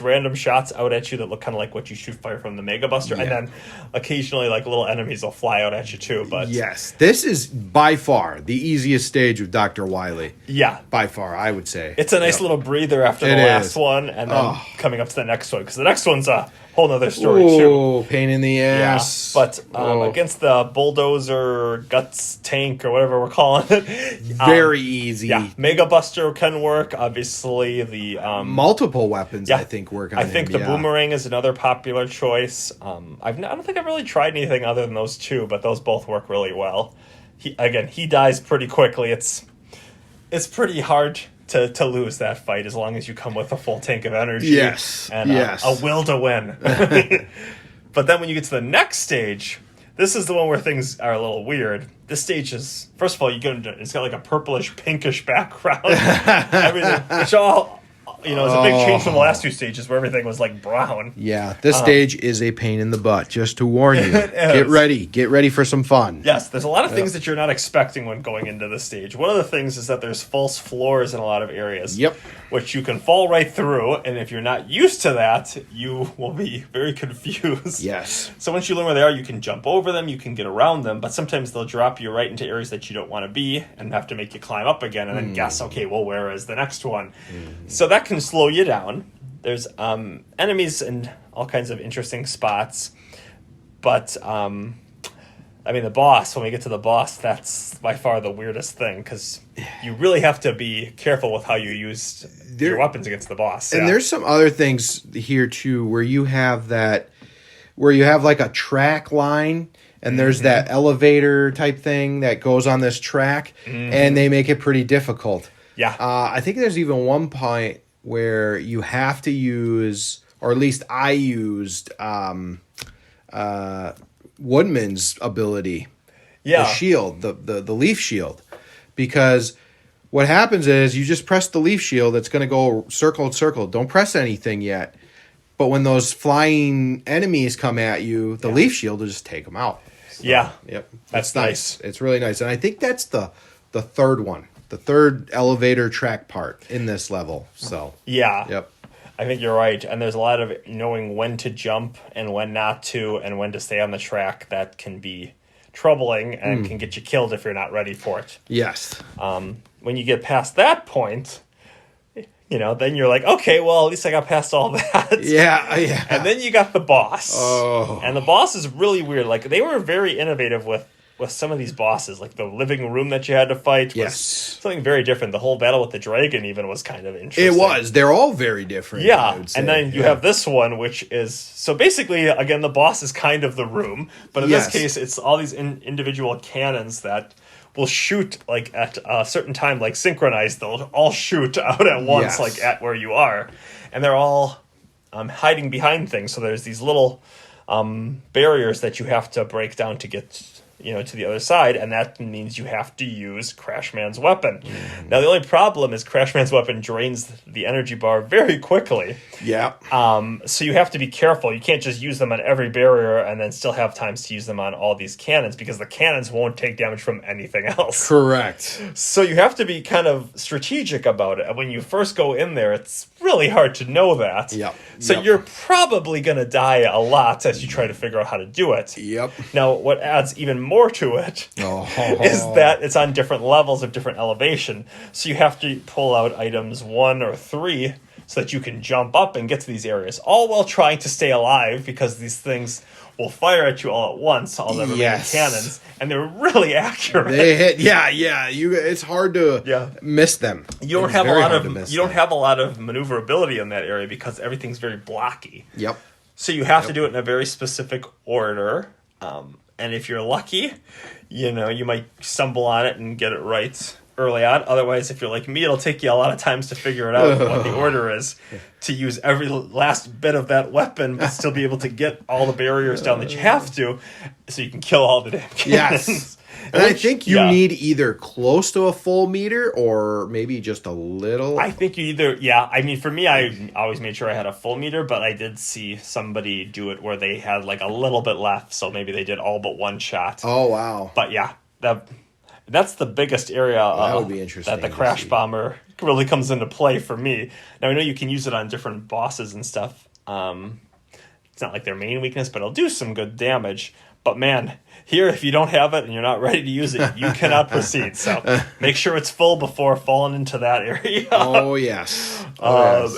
random shots out at you that look kind of like what you shoot fire from the Mega Buster, and then occasionally like little enemies will fly out at you too. But yes, this is by far the easiest stage of Dr. Wily. Yeah, by far, I would say it's a nice little breather after the last one, and then coming up to the next one, because the next one's a whole nother story too. Pain in the ass. Yeah, but against the bulldozer guts tank or whatever we're calling it, very easy. Yeah, Mega Buster can work. Obviously, the multiple weapons I think work on him. I think the boomerang is another popular choice. I don't think I've really tried anything other than those two, but those both work really well. He dies pretty quickly. It's pretty hard to lose that fight as long as you come with a full tank of energy. And a will to win. But then when you get to the next stage, this is the one where things are a little weird. This stage is, first of all, it's got like a purplish pinkish background. Everything, which all... is a big change from the last two stages where everything was like brown. Yeah, this stage is a pain in the butt, just to warn you. Get ready for some fun. Yes, there's a lot of things that you're not expecting when going into this stage. One of the things is that there's false floors in a lot of areas. Yep. Which you can fall right through, and if you're not used to that, you will be very confused. Yes. So once you learn where they are, you can jump over them, you can get around them, but sometimes they'll drop you right into areas that you don't want to be and have to make you climb up again and then guess, okay, well, where is the next one? So that can slow you down. There's enemies in all kinds of interesting spots, but the boss, when we get to the boss, that's by far the weirdest thing, because you really have to be careful with how you use your weapons against the boss. And there's some other things here too where you have like a track line, and there's that elevator type thing that goes on this track, and they make it pretty difficult. Yeah. I think there's even one point where you have to use, or at least I used, Woodman's ability. The shield, the leaf shield. Because what happens is you just press the leaf shield, it's going to go circle, circle. Don't press anything yet. But when those flying enemies come at you, the leaf shield will just take them out. So, yep. That's nice. It's really nice. And I think that's the third one. The third elevator track part in this level. So yep, I think you're right. And there's a lot of knowing when to jump and when not to, and when to stay on the track that can be troubling and can get you killed if you're not ready for it. Yes. When you get past that point, then you're like, okay, well, at least I got past all that. Yeah. And then you got the boss. Oh. And the boss is really weird. Like, they were very innovative with some of these bosses. Like, the living room that you had to fight was something very different. The whole battle with the dragon even was kind of interesting. It was. They're all very different. Yeah. I would say. And then you have this one, which is... So basically, again, the boss is kind of the room. But in this case, it's all these individual cannons that will shoot, like, at a certain time, like, synchronized. They'll all shoot out at once, like, at where you are. And they're all hiding behind things. So there's these little barriers that you have to break down to get... to the other side, and that means you have to use Crashman's weapon. Now, the only problem is Crashman's weapon drains the energy bar very quickly. Yeah. So you have to be careful. You can't just use them on every barrier and then still have times to use them on all these cannons, because the cannons won't take damage from anything else. Correct. So you have to be kind of strategic about it. When you first go in there, it's really hard to know that. Yep. So you're probably going to die a lot as you try to figure out how to do it. Yep. Now, what adds even more to it is that it's on different levels of different elevation. So you have to pull out items 1 or 3 so that you can jump up and get to these areas, all while trying to stay alive, because these things will fire at you all at once, all the remaining cannons, and they're really accurate. They hit, it's hard to miss them. You don't have a lot of maneuverability in that area because everything's very blocky. Yep. So you have to do it in a very specific order, and if you're lucky, you might stumble on it and get it right early on. Otherwise, if you're like me, it'll take you a lot of times to figure it out what the order is, to use every last bit of that weapon, but still be able to get all the barriers down that you have to, so you can kill all the damn cannons. Yes. And I think you need either close to a full meter or maybe just a little. I think you either, I mean, for me, I always made sure I had a full meter, but I did see somebody do it where they had like a little bit left, so maybe they did all but one shot. Oh, wow. But that's the biggest area that would be interesting that the Crash Bomber really comes into play for me. Now, I know you can use it on different bosses and stuff. It's not like their main weakness, but it'll do some good damage. But man, here, if you don't have it and you're not ready to use it, you cannot proceed. So make sure it's full before falling into that area. Oh, yes.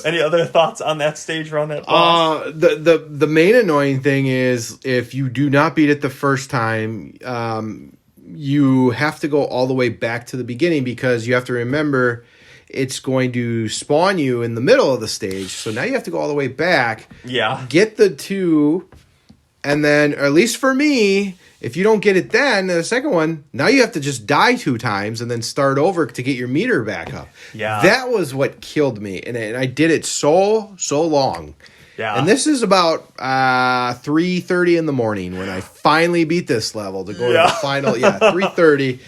Any other thoughts on that stage or on that boss? The main annoying thing is if you do not beat it the first time, you have to go all the way back to the beginning, because you have to remember it's going to spawn you in the middle of the stage. So now you have to go all the way back. Yeah. Get the 2, and then, or at least for me, if you don't get it then, the second one, now you have to just die 2 times and then start over to get your meter back up. Yeah. That was what killed me. And I did it so long. Yeah. And this is about 3:30 in the morning when I finally beat this level to go to the final. 3:30.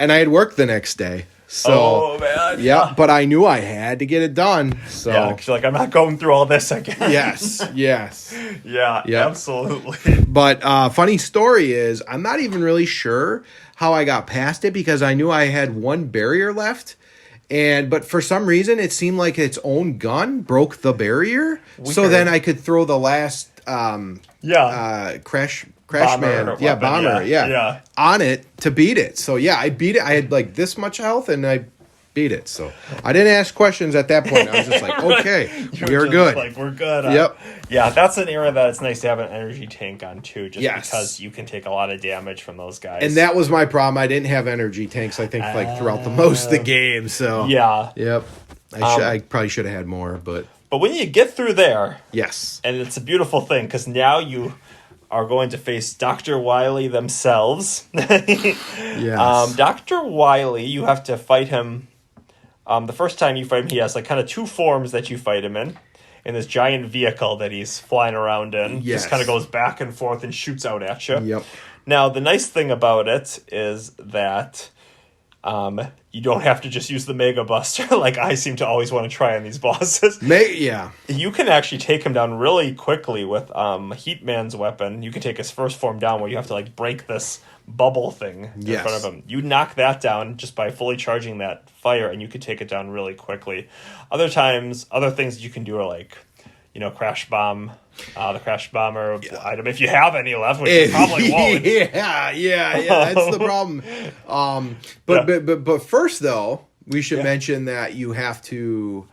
And I had work the next day. So, but I knew I had to get it done. So, because you're like, I'm not going through all this again. Yes. Yeah, absolutely. But funny story is, I'm not even really sure how I got past it, because I knew I had one barrier left. But for some reason, it seemed like its own gun broke the barrier. Weird. So then I could throw the last crash bomber man, bomber, on it to beat it. So I beat it. I had like this much health, and I beat it. So I didn't ask questions at that point. I was just like, okay, we're good. Like, we're good. Yep. Yeah, that's an area that it's nice to have an energy tank on too, just because you can take a lot of damage from those guys. And that was my problem. I didn't have energy tanks, I think, like throughout the most of the game. So yep. I probably should have had more, but when you get through there, yes, and it's a beautiful thing, because now you are going to face Dr. Wily themselves. Yes. Dr. Wily, you have to fight him. The first time you fight him, he has like kind of 2 forms that you fight him in this giant vehicle that he's flying around in. Yes. Just kind of goes back and forth and shoots out at you. Yep. Now, the nice thing about it is that you don't have to just use the Mega Buster like I seem to always want to try on these bosses. You can actually take him down really quickly with Heatman's weapon. You can take his first form down where you have to like break this bubble thing in front of him. You knock that down just by fully charging that fire, and you can take it down really quickly. Other things that you can do are like, Crash Bomb, the Crash Bomber item, if you have any left, which you probably won't. That's the problem. But first, though, we should mention that you have to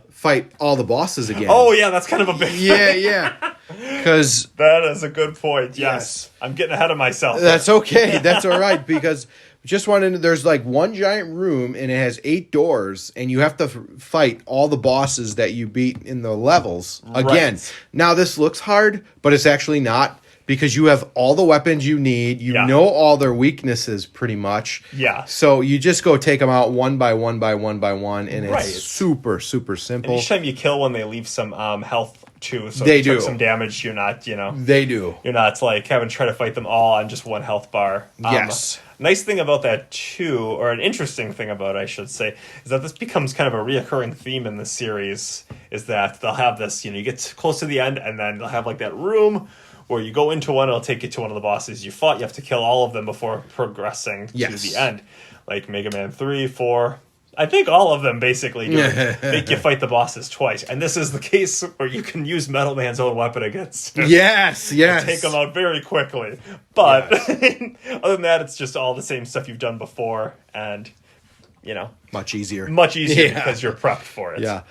fight all the bosses again. Oh, yeah, that's kind of a big thing. Because that is a good point. Yes. I'm getting ahead of myself. That's okay. That's all right, because just there's like one giant room, and it has 8 doors, and you have to fight all the bosses that you beat in the levels again. Right. Now, this looks hard, but it's actually not, because you have all the weapons you need. You know all their weaknesses pretty much. Yeah. So you just go take them out one by one, and it's super, super simple. And each time you kill one, they leave some health too. So they if you do took some damage, you're not, They do. You're not like having to try to fight them all on just one health bar. Yes. Nice thing about that too, or an interesting thing about it, I should say, is that this becomes kind of a reoccurring theme in the series. Is that they'll have this, you get close to the end, and then they'll have like that room where you go into one, it'll take you to one of the bosses you fought. You have to kill all of them before progressing to the end. Like Mega Man 3, 4. I think all of them basically do make you fight the bosses twice. And this is the case where you can use Metal Man's own weapon against him. Yes. And take them out very quickly. But other than that, it's just all the same stuff you've done before. And, much easier because you're prepped for it. Yeah.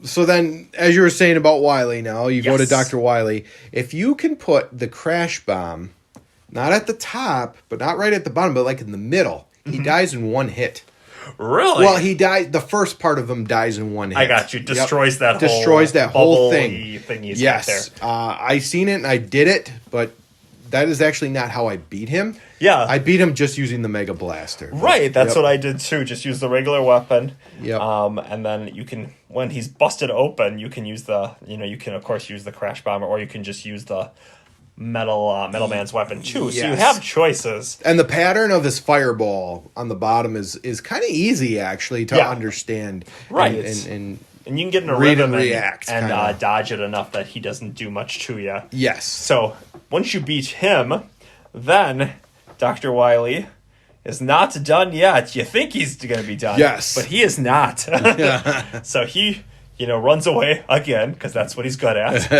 So then, as you were saying about Wily now, you go to Dr. Wily. If you can put the crash bomb, not at the top, but not right at the bottom, but like in the middle, he dies in one hit. Really? Well, he died. The first part of him dies in one hit. I got you. Destroys that whole thing. Thingies yes. Right there. I seen it and I did it, but that is actually not how I beat him. Yeah. I beat him just using the Mega Blaster. Right. That's what I did too. Just use the regular weapon. Yep. And then you can, when he's busted open, you can use you can of course use the crash bomber, or you can just use the Metal Man's weapon too. Yes. So you have choices. And the pattern of his fireball on the bottom is kind of easy actually to understand. Right. And you can get in a read rhythm and react and dodge it enough that he doesn't do much to you. Yes. So once you beat him, then Dr. Wily is not done yet. You think he's going to be done. Yes. But he is not. So he runs away again, because that's what he's good at.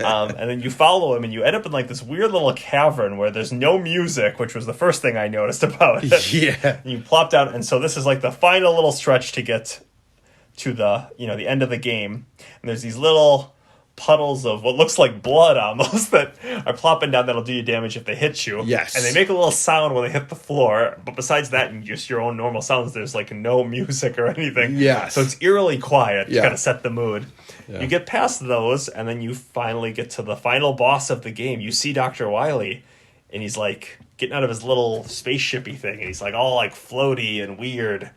And then you follow him, and you end up in like this weird little cavern where there's no music, which was the first thing I noticed about it. Yeah. And you plop down, and so this is like the final little stretch to get to the the end of the game. And there's these little puddles of what looks like blood almost that are plopping down that'll do you damage if they hit you. Yes. And they make a little sound when they hit the floor, but besides that and just your own normal sounds, there's like no music or anything. Yes. So it's eerily quiet to Yeah. kind of set the mood. Yeah. You get past those, and then you finally get to the final boss of the game. You see Dr. Wily, and he's like getting out of his little spaceshipy thing, and he's like all like floaty and weird.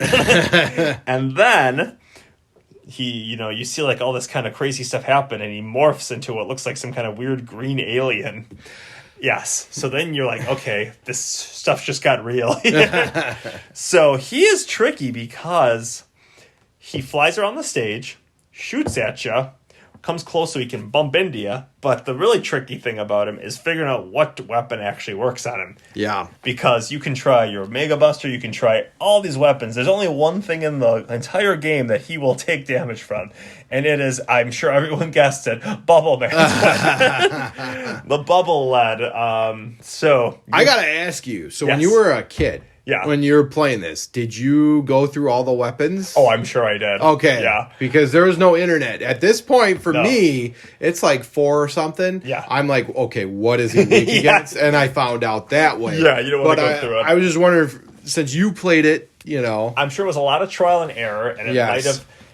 And then he, you see like all this kind of crazy stuff happen, and he morphs into what looks like some kind of weird green alien. Yes. So then you're like, okay, this stuff just got real. So he is tricky because he flies around the stage, shoots at you, comes close so he can bump into you. But the really tricky thing about him is figuring out what weapon actually works on him. Yeah. Because you can try your Mega Buster, you can try all these weapons. There's only one thing in the entire game that he will take damage from. And it is, I'm sure everyone guessed it, Bubble Man's weapon. The bubble lead. I got to ask you. So when Yes. you were a kid, Yeah. when you were playing this, did you go through all the weapons? Oh, I'm sure I did. Okay. Yeah. Because there was no internet. At this point, for No. me, it's like 4 or something. Yeah. I'm like, okay, what is he weak against? And I found out that way. Yeah, you don't want to go through it. I was just wondering, since you played it, I'm sure it was a lot of trial and error, and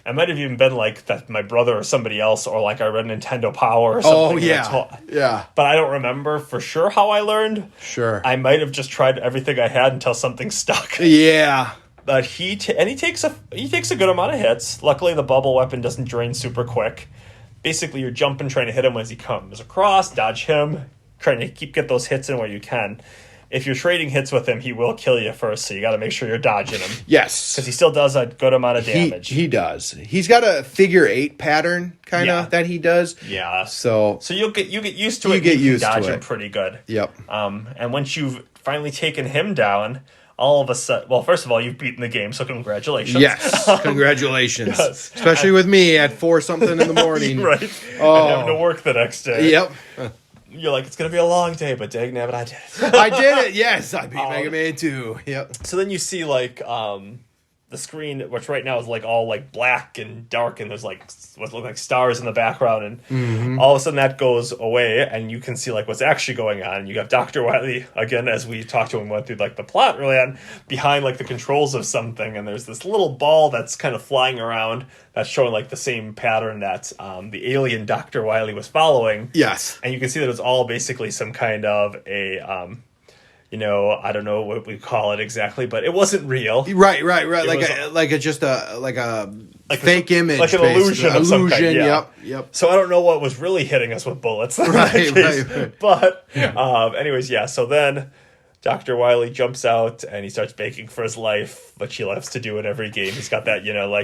it might have even been like that my brother or somebody else, or like I read Nintendo Power or something. Oh, yeah. Yeah. But I don't remember for sure how I learned. Sure. I might have just tried everything I had until something stuck. Yeah. But he takes a good amount of hits. Luckily, the bubble weapon doesn't drain super quick. Basically, you're jumping, trying to hit him as he comes across, dodge him, trying to get those hits in where you can. If you're trading hits with him, he will kill you first, so you got to make sure you're dodging him. Yes. Because he still does a good amount of damage. He does. He's got a figure 8 pattern kind of that he does. Yeah. So you get used to it. You get used dodge to him it. pretty good. Yep. And once you've finally taken him down, all of a sudden, well, first of all, you've beaten the game, so congratulations. Yes, congratulations. Yes. Especially with me at 4 something in the morning. Right. Oh. And having to work the next day. Yep. You're like, it's going to be a long day, but dang nabbit, I did it. I did it. Yes, I beat Mega Man 2. Yep. So then you see like the screen, which right now is like all like black and dark, and there's like what look like stars in the background, and all of a sudden that goes away, and you can see like what's actually going on. You got Dr. Wily again, as we talked to him, went through like the plot really on behind like the controls of something, and there's this little ball that's kind of flying around that's showing like the same pattern that the alien Dr. Wily was following. Yes. And you can see that it's all basically some kind of a I don't know what we call it exactly, but it wasn't real. Right. Just a fake image, like an illusion of some kind. Yeah. Yep. So I don't know what was really hitting us with bullets. Right. But anyways, yeah. So then Dr. Wily jumps out and he starts begging for his life, but she loves to do it every game. He's got that,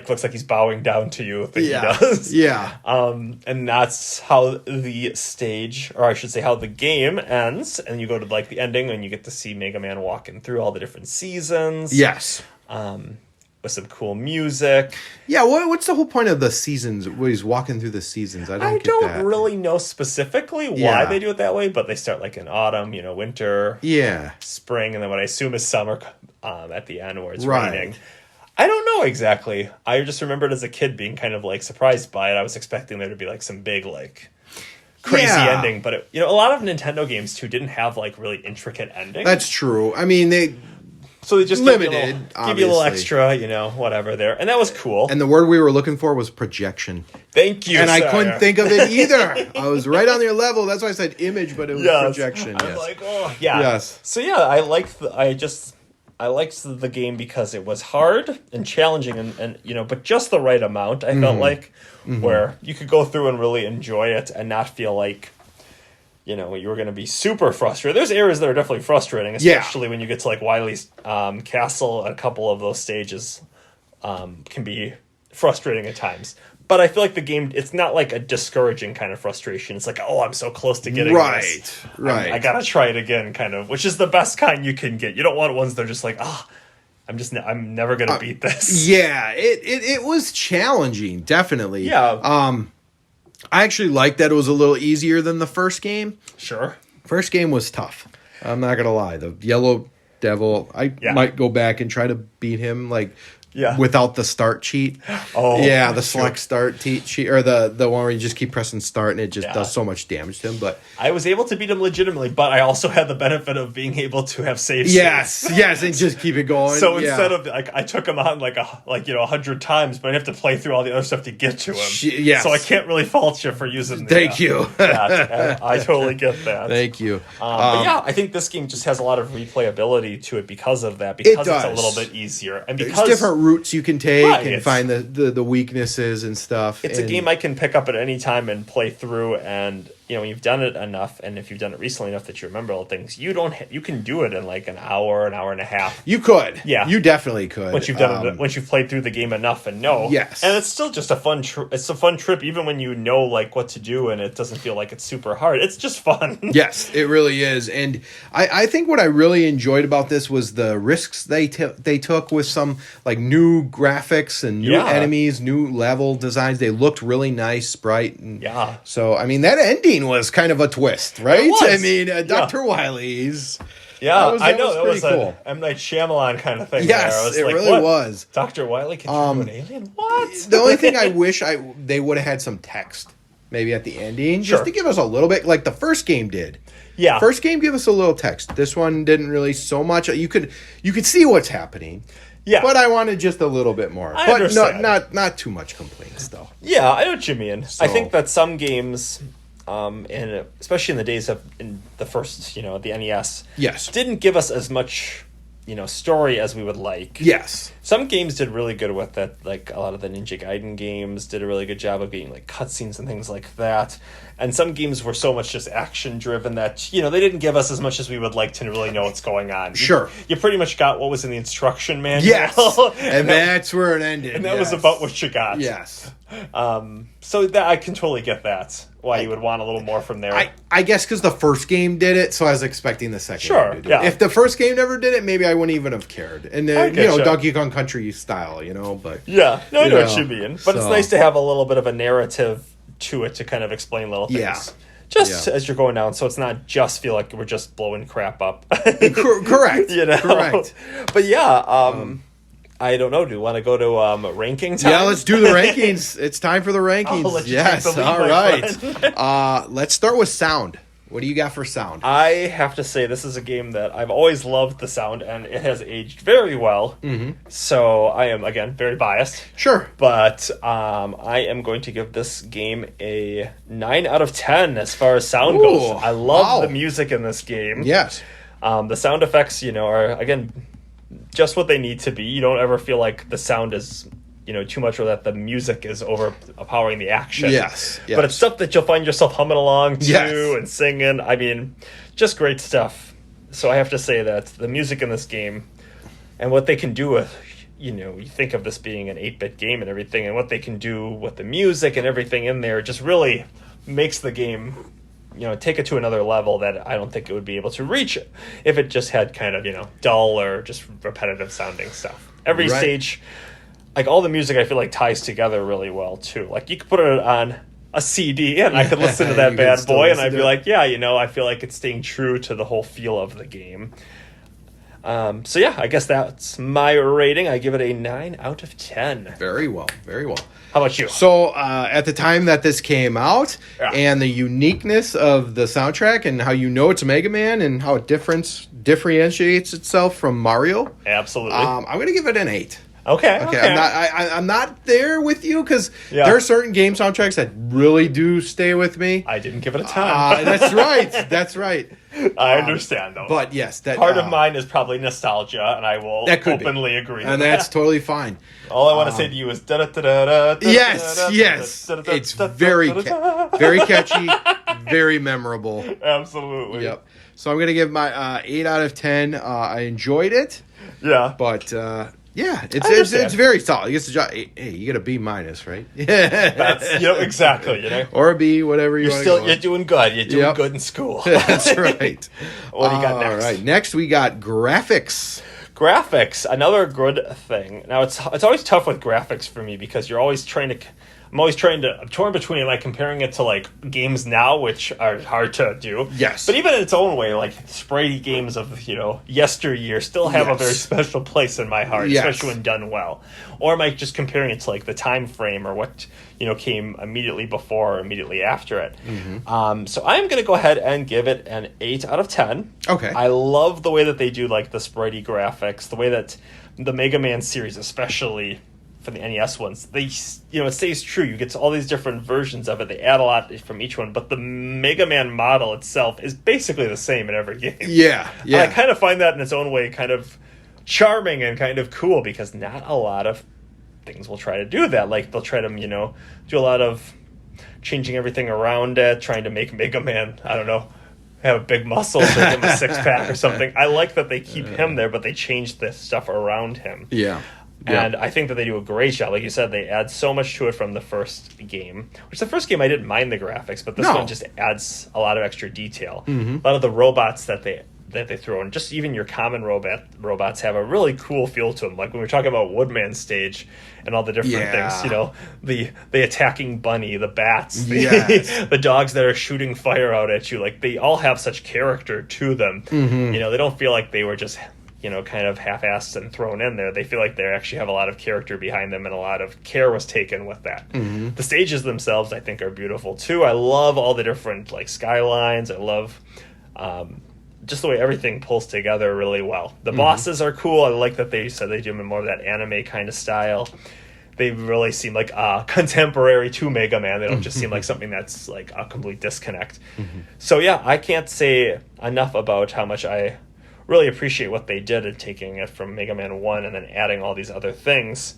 looks like he's bowing down to you thing he does. Yeah. And that's how the stage, or I should say how the game ends. And you go to the ending and you get to see Mega Man walking through all the different seasons. Yes. With some cool music. Yeah, what's the whole point of the seasons? Where he's walking through the seasons? I don't really know specifically why they do it that way, but they start in autumn, winter, spring, and then what I assume is summer at the end where it's raining. I don't know exactly. I just remembered as a kid being kind of surprised by it. I was expecting there to be some big crazy ending, but a lot of Nintendo games too didn't have really intricate endings. That's true. I mean, so they just limited, give you a little extra, whatever there. And that was cool. And the word we were looking for was projection. Thank you, And I couldn't think of it either. I was right on your level. That's why I said image, but it was projection. I was yeah. Yes. So yeah, I liked the game because it was hard and challenging and but just the right amount. I felt where you could go through and really enjoy it and not feel you were going to be super frustrated. There's areas that are definitely frustrating, especially when you get to Wily's castle. A couple of those stages can be frustrating at times. But I feel the game, it's not a discouraging kind of frustration. It's I'm so close to getting this. Right. I got to try it again, kind of, which is the best kind you can get. You don't want ones that are just I'm never going to beat this. Yeah, it was challenging, definitely. Yeah. I actually liked that it was a little easier than the first game. Sure. First game was tough. I'm not going to lie. The Yellow Devil, I might go back and try to beat him without the start cheat. Oh. Yeah, the select start cheat, or the one where you just keep pressing start and it just does so much damage to him. But I was able to beat him legitimately, but I also had the benefit of being able to have save states. Yes, and just keep it going. So instead of I took him on 100 times, but I have to play through all the other stuff to get to him. Yes. So I can't really fault you for using Thank you. that. I totally get that. Thank you. But yeah, I think this game just has a lot of replayability to it because of that, because it's a little bit easier. And because there's different routes you can take and find the weaknesses and stuff. It's a game I can pick up at any time and play through, and when you've done it enough, and if you've done it recently enough that you remember all the things, you can do it in an hour and a half. You could, you definitely could. Once you've done it, once you've played through the game enough and know, yes, and it's still just a fun. It's a fun trip, even when you know what to do, and it doesn't feel like it's super hard. It's just fun. Yes, it really is, and I think what I really enjoyed about this was the risks they took with some new graphics and new enemies, new level designs. They looked really nice, bright, and so I mean that ending was kind of a twist, right? I mean, Dr. Wily's. Yeah, I know. That was pretty cool. M. Night Shyamalan kind of thing. Yes, it really was. Dr. Wily can turn into an alien? What? The only thing I wish they would have had some text maybe at the ending, just to give us a little bit, like the first game did. Yeah. First game gave us a little text. This one didn't really so much. You could see what's happening. Yeah. But I wanted just a little bit more. I understand. Not too much complaints, though. Yeah, I know what you mean. So, I think that some games, and especially in the days of the first, the NES, didn't give us as much, story as we would like. Yes. Some games did really good with it, like a lot of the Ninja Gaiden games did a really good job of being cutscenes and things like that. And some games were so much just action driven that, they didn't give us as much as we would like to really know what's going on. Sure. You pretty much got what was in the instruction manual. Yes. And that's where it ended. And that was about what you got. Yes. So that I can totally get that. Why you would want a little more from there. I guess because the first game did it, so I was expecting the second game to do it. If the first game never did it, maybe I wouldn't even have cared. And then, Donkey Kong Country style, but... Yeah, no, I know what you mean. But it's nice to have a little bit of a narrative to it to kind of explain little things. Yeah. Just as you're going down, so it's not just feel like we're just blowing crap up. Correct. Correct. But I don't know. Do you want to go to ranking time? Yeah, let's do the rankings. It's time for the rankings. I'll let you yes, take the lead, all right. Let's start with sound. What do you got for sound? I have to say this is a game that I've always loved the sound, and it has aged very well. Mm-hmm. So I am, again, very biased. Sure. But I am going to give this game a 9 out of 10 as far as sound goes. I love the music in this game. Yes. The sound effects, are, again, just what they need to be. You don't ever feel like the sound is, too much, or that the music is overpowering the action. Yes. But it's stuff that you'll find yourself humming along to and singing. I mean, just great stuff. So I have to say that the music in this game and what they can do with, you think of this being an 8-bit game and everything, and what they can do with the music and everything in there just really makes the game, take it to another level that I don't think it would be able to reach if it just had kind of, dull or just repetitive sounding stuff. Every stage, like all the music, I feel like ties together really well too. Like you could put it on a CD and I could listen to that bad boy and I'd be like, I feel like it's staying true to the whole feel of the game. So yeah, I guess that's my rating. I give it a 9 out of 10. Very well. Very well. How about you? So at the time that this came out and the uniqueness of the soundtrack and how it's a Mega Man and how it differentiates itself from Mario. Absolutely. I'm going to give it an 8. Okay. I'm not there with you because there are certain game soundtracks that really do stay with me. I didn't give it a 10. That's right. I understand, though. But yes, that part of mine is probably nostalgia, and I will openly agree. And that's totally fine. All I want to say to you is da-da-da-da-da. Yes. It's very catchy, very memorable. Absolutely. Yep. So I'm gonna give my 8 out of 10. I enjoyed it. Yeah. But it's very solid. Hey, you get a B minus, right? That's exactly. Or a B, whatever you want. You're doing good. You're doing good in school. That's right. What do you got next? All right. Next we got graphics. Graphics, another good thing. Now it's always tough with graphics for me because I'm always trying to. I'm torn between like comparing it to like games now, which are hard to do. Yes. But even in its own way, like sprite games of, yesteryear still have a very special place in my heart, especially when done well. Or am I just comparing it to like the time frame or what, came immediately before or immediately after it? Mm-hmm. So I'm going to go ahead and give it an 8 out of 10. Okay. I love the way that they do like the spritey graphics, the way that the Mega Man series, especially for the NES ones, they it stays true. You get to all these different versions of it. They add a lot from each one, but the Mega Man model itself is basically the same in every game. Yeah. And I kind of find that in its own way kind of charming and kind of cool because not a lot of things will try to do that. Like they'll try to do a lot of changing everything around it, trying to make Mega Man, I don't know, have big muscles or give him a 6-pack or something. I like that they keep him there, but they change the stuff around him. Yeah. And I think that they do a great job. Like you said, they add so much to it from the first game. Which the first game I didn't mind the graphics, but this one just adds a lot of extra detail. Mm-hmm. A lot of the robots that they throw in, just even your common robots have a really cool feel to them. Like when we were talking about Woodman's stage and all the different things, the attacking bunny, the bats, the dogs that are shooting fire out at you. Like they all have such character to them. Mm-hmm. They don't feel like they were just kind of half-assed and thrown in there. They feel like they actually have a lot of character behind them and a lot of care was taken with that. Mm-hmm. The stages themselves, I think, are beautiful, too. I love all the different, skylines. I love just the way everything pulls together really well. The bosses are cool. I like that they said they do them in more of that anime kind of style. They really seem like contemporary to Mega Man. They don't just seem like something that's like a complete disconnect. Mm-hmm. So, yeah, I can't say enough about how much I really appreciate what they did in taking it from Mega Man 1 and then adding all these other things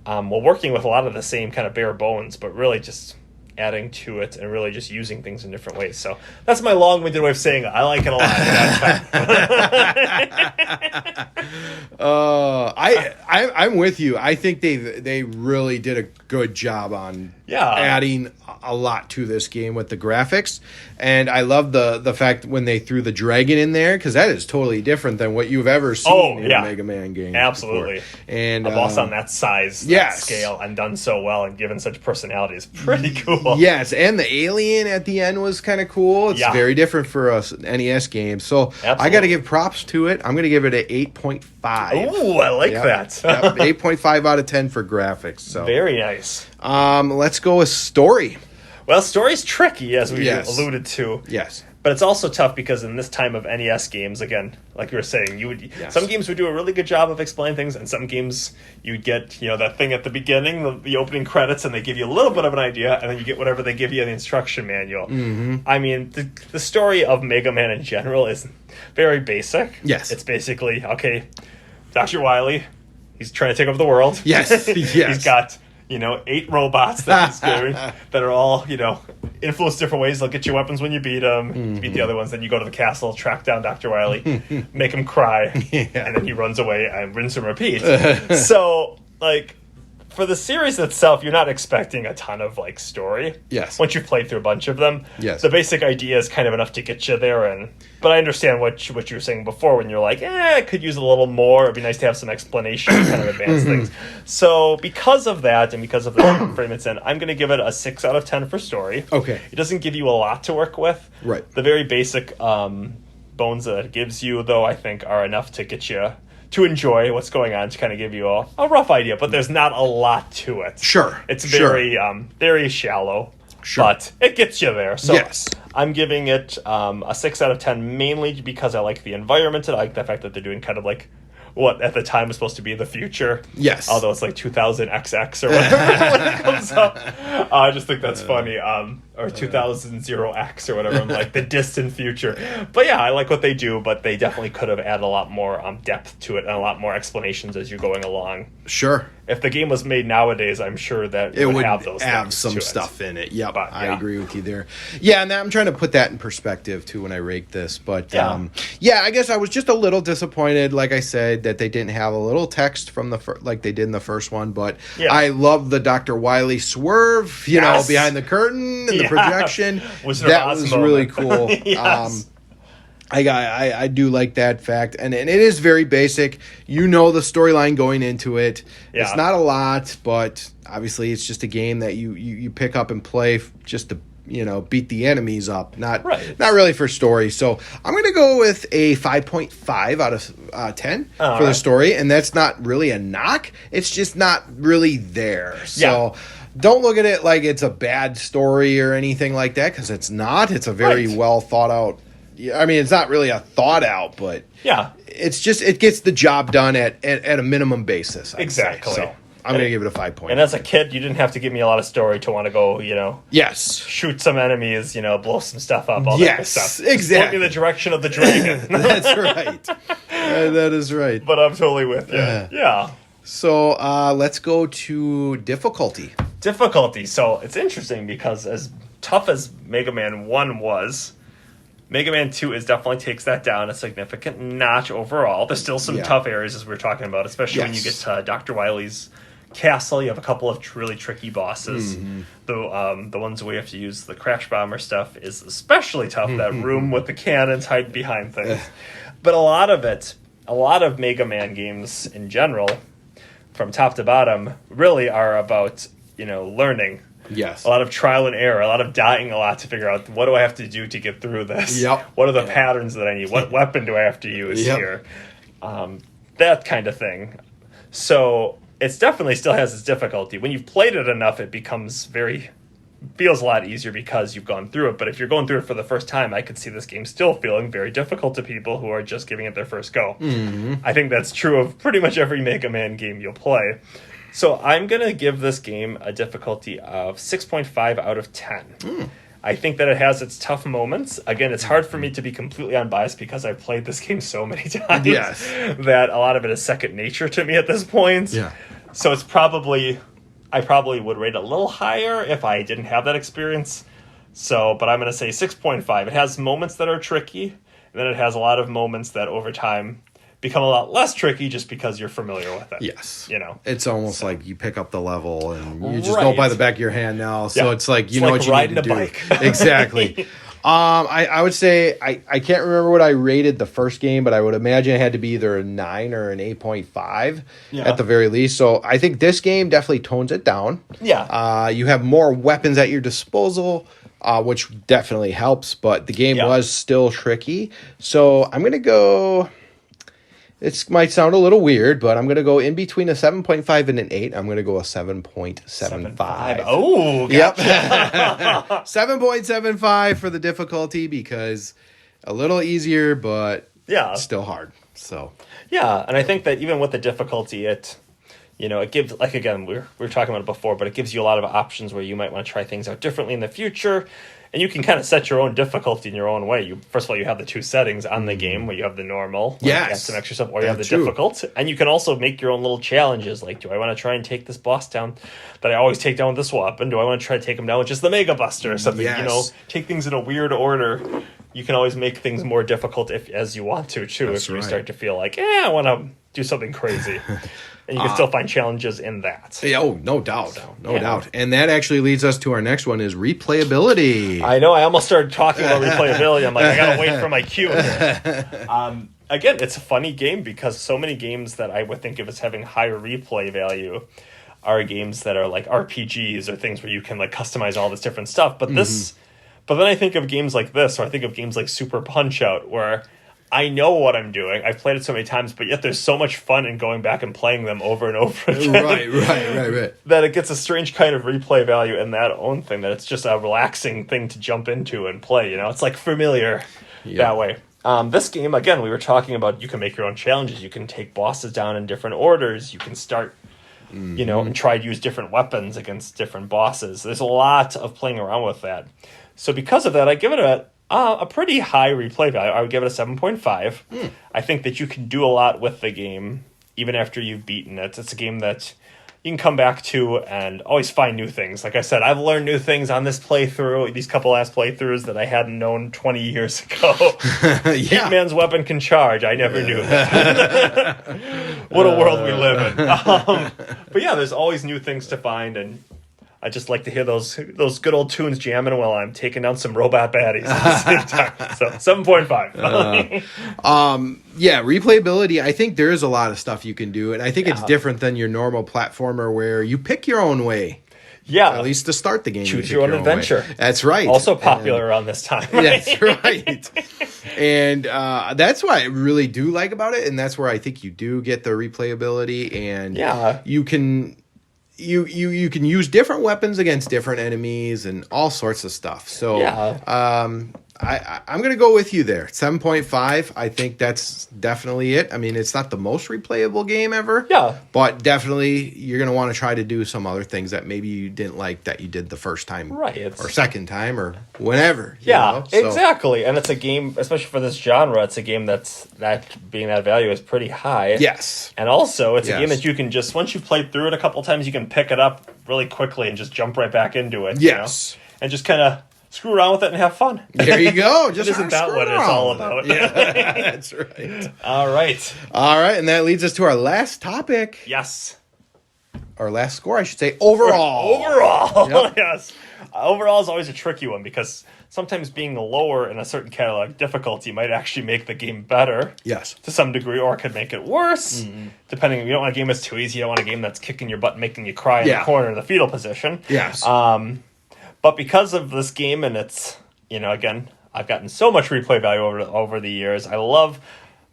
while working with a lot of the same kind of bare bones, but really just adding to it and really just using things in different ways. So that's my long-winded way of saying I like it a lot. I'm with you. I think they really did a good job on adding a lot to this game with the graphics. And I love the fact when they threw the dragon in there, because that is totally different than what you've ever seen in a Mega Man game. Absolutely. Before. And a boss on that size, that scale, and done so well and given such personality is pretty cool. Yes, and the alien at the end was kind of cool. It's very different for us NES games. So I got to give props to it. I'm going to give it an 8.5. Ooh, I like that. 8.5 out of 10 for graphics. So very nice. Let's go with story. Well, story's tricky, as we alluded to. Yes. But it's also tough because in this time of NES games, again, like you were saying, some games would do a really good job of explaining things, and some games you'd get, that thing at the beginning, the opening credits, and they give you a little bit of an idea, and then you get whatever they give you in the instruction manual. Mm-hmm. I mean, the story of Mega Man in general is very basic. Yes. It's basically, okay, Dr. Wily, he's trying to take over the world. Yes. He's got 8 robots that he's doing that are all, influenced different ways. They'll get you weapons when you beat them. Mm-hmm. You beat the other ones, then you go to the castle, track down Dr. Wily, make him cry, and then he runs away and rinse and repeat. So, for the series itself, you're not expecting a ton of story. Yes. Once you've played through a bunch of them, yes, the basic idea is kind of enough to get you there. But I understand what you were saying before when you're like, I could use a little more. It'd be nice to have some explanation, kind of advance things. So because of that, and because of the frame it's in, I'm going to give it a 6 out of 10 for story. Okay. It doesn't give you a lot to work with. Right. The very basic bones that it gives you, though, I think are enough to get you to enjoy what's going on, to kind of give you a rough idea, but there's not a lot to it. Sure. It's very very shallow, but it gets you there. So yes. I'm giving it a 6 out of 10, mainly because I like the environment. I like the fact that they're doing kind of what at the time was supposed to be the future. Yes. Although it's 2000XX or whatever when it comes up. I just think that's funny. Or 2000X or whatever. I'm the distant future. But yeah, I like what they do, but they definitely could have added a lot more depth to it and a lot more explanations as you're going along. Sure. If the game was made nowadays, I'm sure that it would have those have some stuff in it. Yep, but, I agree with you there. Yeah, and I'm trying to put that in perspective too when I rate this. But I guess I was just a little disappointed, like I said, that they didn't have a little text from like they did in the first one. But I love the Dr. Wily swerve, you know, behind the curtain and the projection. That was really cool. Yes. I do like that fact, and it is very basic. You know the storyline going into it. Yeah. It's not a lot, but obviously it's just a game that you pick up and play just to beat the enemies up. Not really for story. So I'm going to go with a 5.5 out of 10 for the story, and that's not really a knock. It's just not really there. So. Don't look at it like it's a bad story or anything like that, because it's not. It's a very well thought out. I mean, it's not really a thought out, but it's just it gets the job done at a minimum basis. Exactly. So I'm going to give it a 5 point. And as a kid, you didn't have to give me a lot of story to want to go, shoot some enemies, blow some stuff up, all that good stuff. Exactly. Point me the direction of the dragon. That's right. That is right. But I'm totally with you. Yeah. So let's go to difficulty. So it's interesting because as tough as Mega Man 1 was, Mega Man 2 definitely takes that down a significant notch overall. There's still some tough areas, as we were talking about, especially when you get to Dr. Wily's castle. You have a couple of really tricky bosses. The ones where you have to use the crash bomber stuff is especially tough. That room with the cannons hiding behind things. But a lot of Mega Man games in general, from top to bottom, really are about learning. Yes. A lot of trial and error, a lot of dying a lot to figure out, what do I have to do to get through this? Yep. What are the patterns that I need? What weapon do I have to use here? That kind of thing. So it definitely still has its difficulty. When you've played it enough, it feels a lot easier because you've gone through it. But if you're going through it for the first time, I could see this game still feeling very difficult to people who are just giving it their first go. I think that's true of pretty much every Mega Man game you'll play. So I'm going to give this game a difficulty of 6.5 out of 10. I think that it has its tough moments. Again, it's hard for me to be completely unbiased because I've played this game so many times that a lot of it is second nature to me at this point. Yeah. So I probably would rate it a little higher if I didn't have that experience. But I'm going to say 6.5. It has moments that are tricky, and then it has a lot of moments that over time become a lot less tricky just because you're familiar with it. Yes. It's almost like you pick up the level and you just Right. know by the back of your hand now. So it's like, you know like what you riding need to a do. bike. Exactly. I would say, I can't remember what I rated the first game, but I would imagine it had to be either a 9 or an 8.5 at the very least. So I think this game definitely tones it down. Yeah. You have more weapons at your disposal, which definitely helps, but the game was still tricky. So I'm going to go... It might sound a little weird, but I'm going to go in between a 7.5 and an 8. I'm going to go a 7.75. Oh, gotcha. Yep. 7.75 for the difficulty because a little easier, but still hard. So yeah, and I think that even with the difficulty, it gives, like, again, we were talking about it before, but it gives you a lot of options where you might want to try things out differently in the future. And you can kind of set your own difficulty in your own way. First of all, you have the two settings on the game where you have the normal, add some extra stuff, or you have the difficult. And you can also make your own little challenges. Like, do I want to try and take this boss down that I always take down with this weapon? Do I want to try to take him down with just the Mega Buster or something? Yes. Take things in a weird order. You can always make things more difficult as you want to, too. If you start to feel like, I want to do something crazy. And you can still find challenges in that. Yeah, no doubt. No doubt. And that actually leads us to our next one is replayability. I know. I almost started talking about replayability. I'm like, I got to wait for my cue here. Again, it's a funny game because so many games that I would think of as having higher replay value are games that are like RPGs or things where you can like customize all this different stuff. But but then I think of games like this, or I think of games like Super Punch-Out, where I know what I'm doing. I've played it so many times, but yet there's so much fun in going back and playing them over and over again. Right. That it gets a strange kind of replay value in that own thing, that it's just a relaxing thing to jump into and play. It's like familiar that way. This game, again, we were talking about, you can make your own challenges. You can take bosses down in different orders. You can start, and try to use different weapons against different bosses. There's a lot of playing around with that. So because of that, I give it a pretty high replay value. I would give it a 7.5. I think that you can do a lot with the game, even after you've beaten it. It's a game that you can come back to and always find new things. Like I said, I've learned new things on this playthrough, these couple last playthroughs that I hadn't known 20 years ago. Hitman's weapon can charge. I never knew that. What a world we live in. But yeah, there's always new things to find, and I just like to hear those good old tunes jamming while I'm taking down some robot baddies at the same time. So 7.5. Replayability. I think there is a lot of stuff you can do, and I think it's different than your normal platformer where you pick your own way. Yeah, at least to start the game. Choose your own adventure. Way. That's right. Also popular around this time. That's right. And that's what I really do like about it, and that's where I think you do get the replayability, and you can. You can use different weapons against different enemies and all sorts of stuff. So I'm going to go with you there. 7.5. I think that's definitely it. I mean, it's not the most replayable game ever. Yeah. But definitely you're going to want to try to do some other things that maybe you didn't like that you did the first time. Right. Or second time or whenever. Exactly. And it's a game, especially for this genre, it's a game that being that value is pretty high. Yes. And also it's a game that you can just, once you've played through it a couple times, you can pick it up really quickly and just jump right back into it. Yes. And just kind of screw around with it and have fun. There you go. Just isn't that what it's all about? Yeah, that's right. All right. And that leads us to our last topic. Yes. Our last score, I should say. Overall. Yep. Yes. Overall is always a tricky one because sometimes being lower in a certain catalog difficulty might actually make the game better. Yes. To some degree, or it could make it worse. Depending, you don't want a game that's too easy. You don't want a game that's kicking your butt and making you cry in the corner in the fetal position. Yes. But because of this game and it's, again, I've gotten so much replay value over the years. I love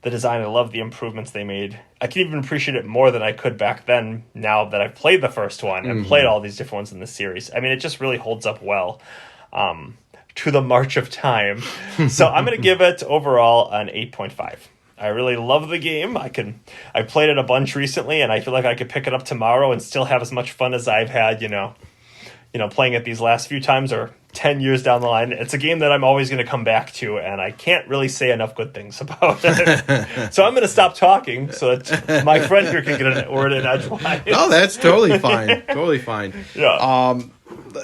the design. I love the improvements they made. I can even appreciate it more than I could back then now that I've played the first one and played all these different ones in the series. I mean, it just really holds up well to the march of time. So I'm going to give it overall an 8.5. I really love the game. I played it a bunch recently, and I feel like I could pick it up tomorrow and still have as much fun as I've had, playing it these last few times or 10 years down the line. It's a game that I'm always going to come back to, and I can't really say enough good things about it. So I'm going to stop talking so that my friend here can get a word in edgewise. No, that's totally fine. Totally fine. Yeah.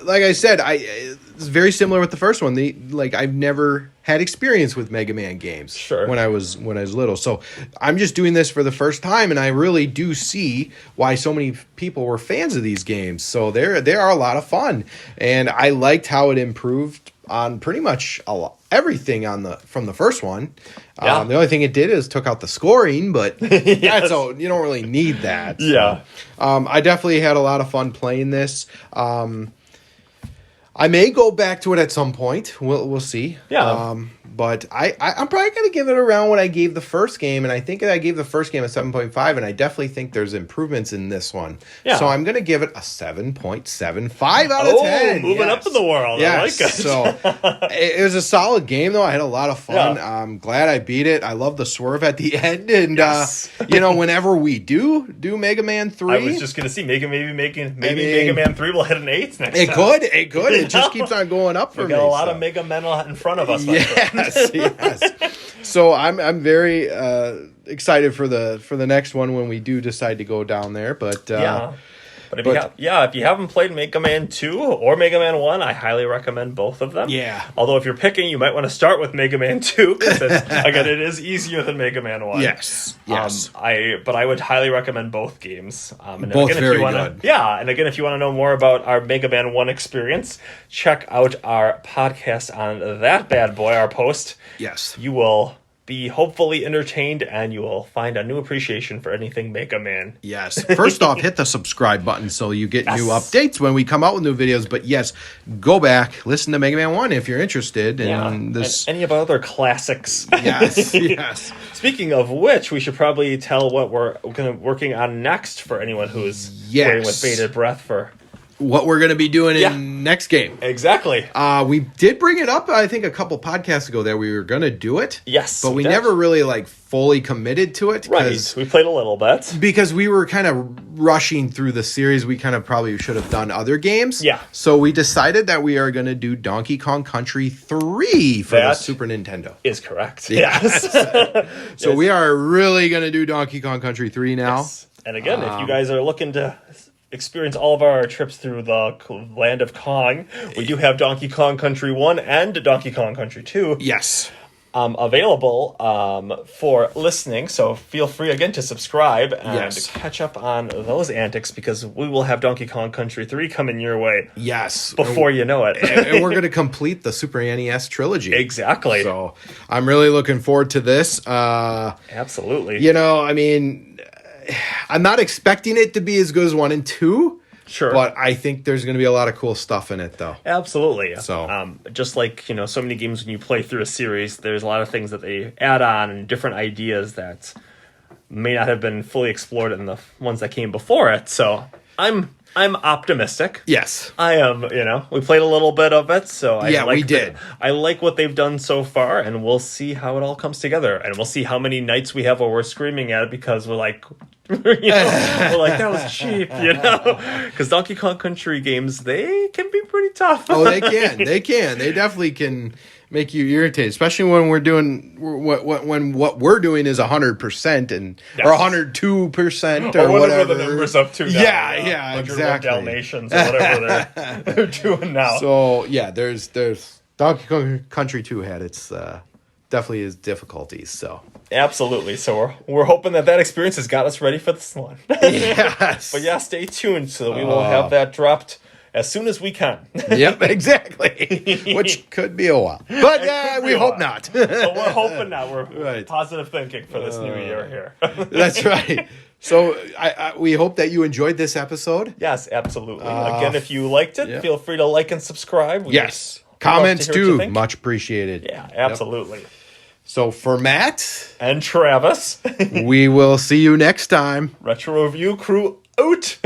Like I said, it's very similar with the first one. I've never had experience with Mega Man games when I was little. So I'm just doing this for the first time, and I really do see why so many people were fans of these games. So they are a lot of fun, and I liked how it improved on pretty much everything from the first one. The only thing it did is took out the scoring, but that's all, you don't really need that. So. I definitely had a lot of fun playing this. I may go back to it at some point. We'll see. Yeah. But I'm probably going to give it around what I gave the first game, and I think I gave the first game a 7.5, and I definitely think there's improvements in this one. Yeah. So I'm going to give it a 7.75 out of 10. Moving up in the world. Yes. I like it. So it was a solid game, though. I had a lot of fun. Yeah. I'm glad I beat it. I love the swerve at the end, and whenever we do Mega Man 3, I was just going to see maybe Mega Man 3 will hit an 8 next time. It could. It just keeps on going up for me. We got a lot of Mega Men in front of us. Yes. So I'm very excited for the next one when we do decide to go down there. But if you haven't played Mega Man 2 or Mega Man 1, I highly recommend both of them. Yeah. Although if you're picking, you might want to start with Mega Man 2 because again, it is easier than Mega Man 1. Yes. But I would highly recommend both games. And both again, very good. Yeah, and again, if you want to know more about our Mega Man 1 experience, check out our podcast on that bad boy, our post. Yes. You will be hopefully entertained, and you will find a new appreciation for anything Mega Man. Yes. First off, hit the subscribe button so you get new updates when we come out with new videos. But yes, go back, listen to Mega Man 1 if you're interested in this. And any of our other classics. Yes. Speaking of which, we should probably tell what we're working on next for anyone who's waiting with bated breath for what we're going to be doing in next game. Exactly. We did bring it up, I think, a couple podcasts ago that we were going to do it. Yes. But we never really fully committed to it. Right. We played a little bit. Because we were kind of rushing through the series. We kind of probably should have done other games. Yeah. So we decided that we are going to do Donkey Kong Country 3 for the Super Nintendo. Is correct. Yes. So we are really going to do Donkey Kong Country 3 now. Yes. And again, if you guys are looking to experience all of our trips through the land of Kong, we do have Donkey Kong Country 1 and Donkey Kong Country 2 available for listening, so feel free again to subscribe and catch up on those antics, because we will have Donkey Kong Country 3 coming your way before you know it. And we're going to complete the Super NES trilogy. Exactly. So I'm really looking forward to this. Absolutely. I'm not expecting it to be as good as 1 and 2. Sure. But I think there's going to be a lot of cool stuff in it, though. Absolutely. So, just like, so many games when you play through a series, there's a lot of things that they add on and different ideas that may not have been fully explored in the ones that came before it. So I'm optimistic. Yes. I am, we played a little bit of it, so we did. I like what they've done so far, and we'll see how it all comes together. And we'll see how many nights we have where we're screaming at it because we're like, that was cheap, because Donkey Kong Country games, they can be pretty tough. Oh, they can. They definitely can make you irritated, especially when we're doing what we're doing is 100% and or 102% or whatever the numbers up to. Now, exactly. Dalmatians or whatever they're doing now. So there's Donkey Kong Country 2 had its definitely his difficulties. So absolutely. So we're hoping that experience has got us ready for this one. Yes. But stay tuned so that we will have that dropped as soon as we can. Yep, exactly. Which could be a while. But we hope not. But we're hoping not. We're positive thinking for this new year here. That's right. So we hope that you enjoyed this episode. Yes, absolutely. Again, if you liked it, feel free to like and subscribe. Comments too. Much appreciated. Yeah, absolutely. Yep. So for Matt and Travis, we will see you next time. Retro Review Crew out.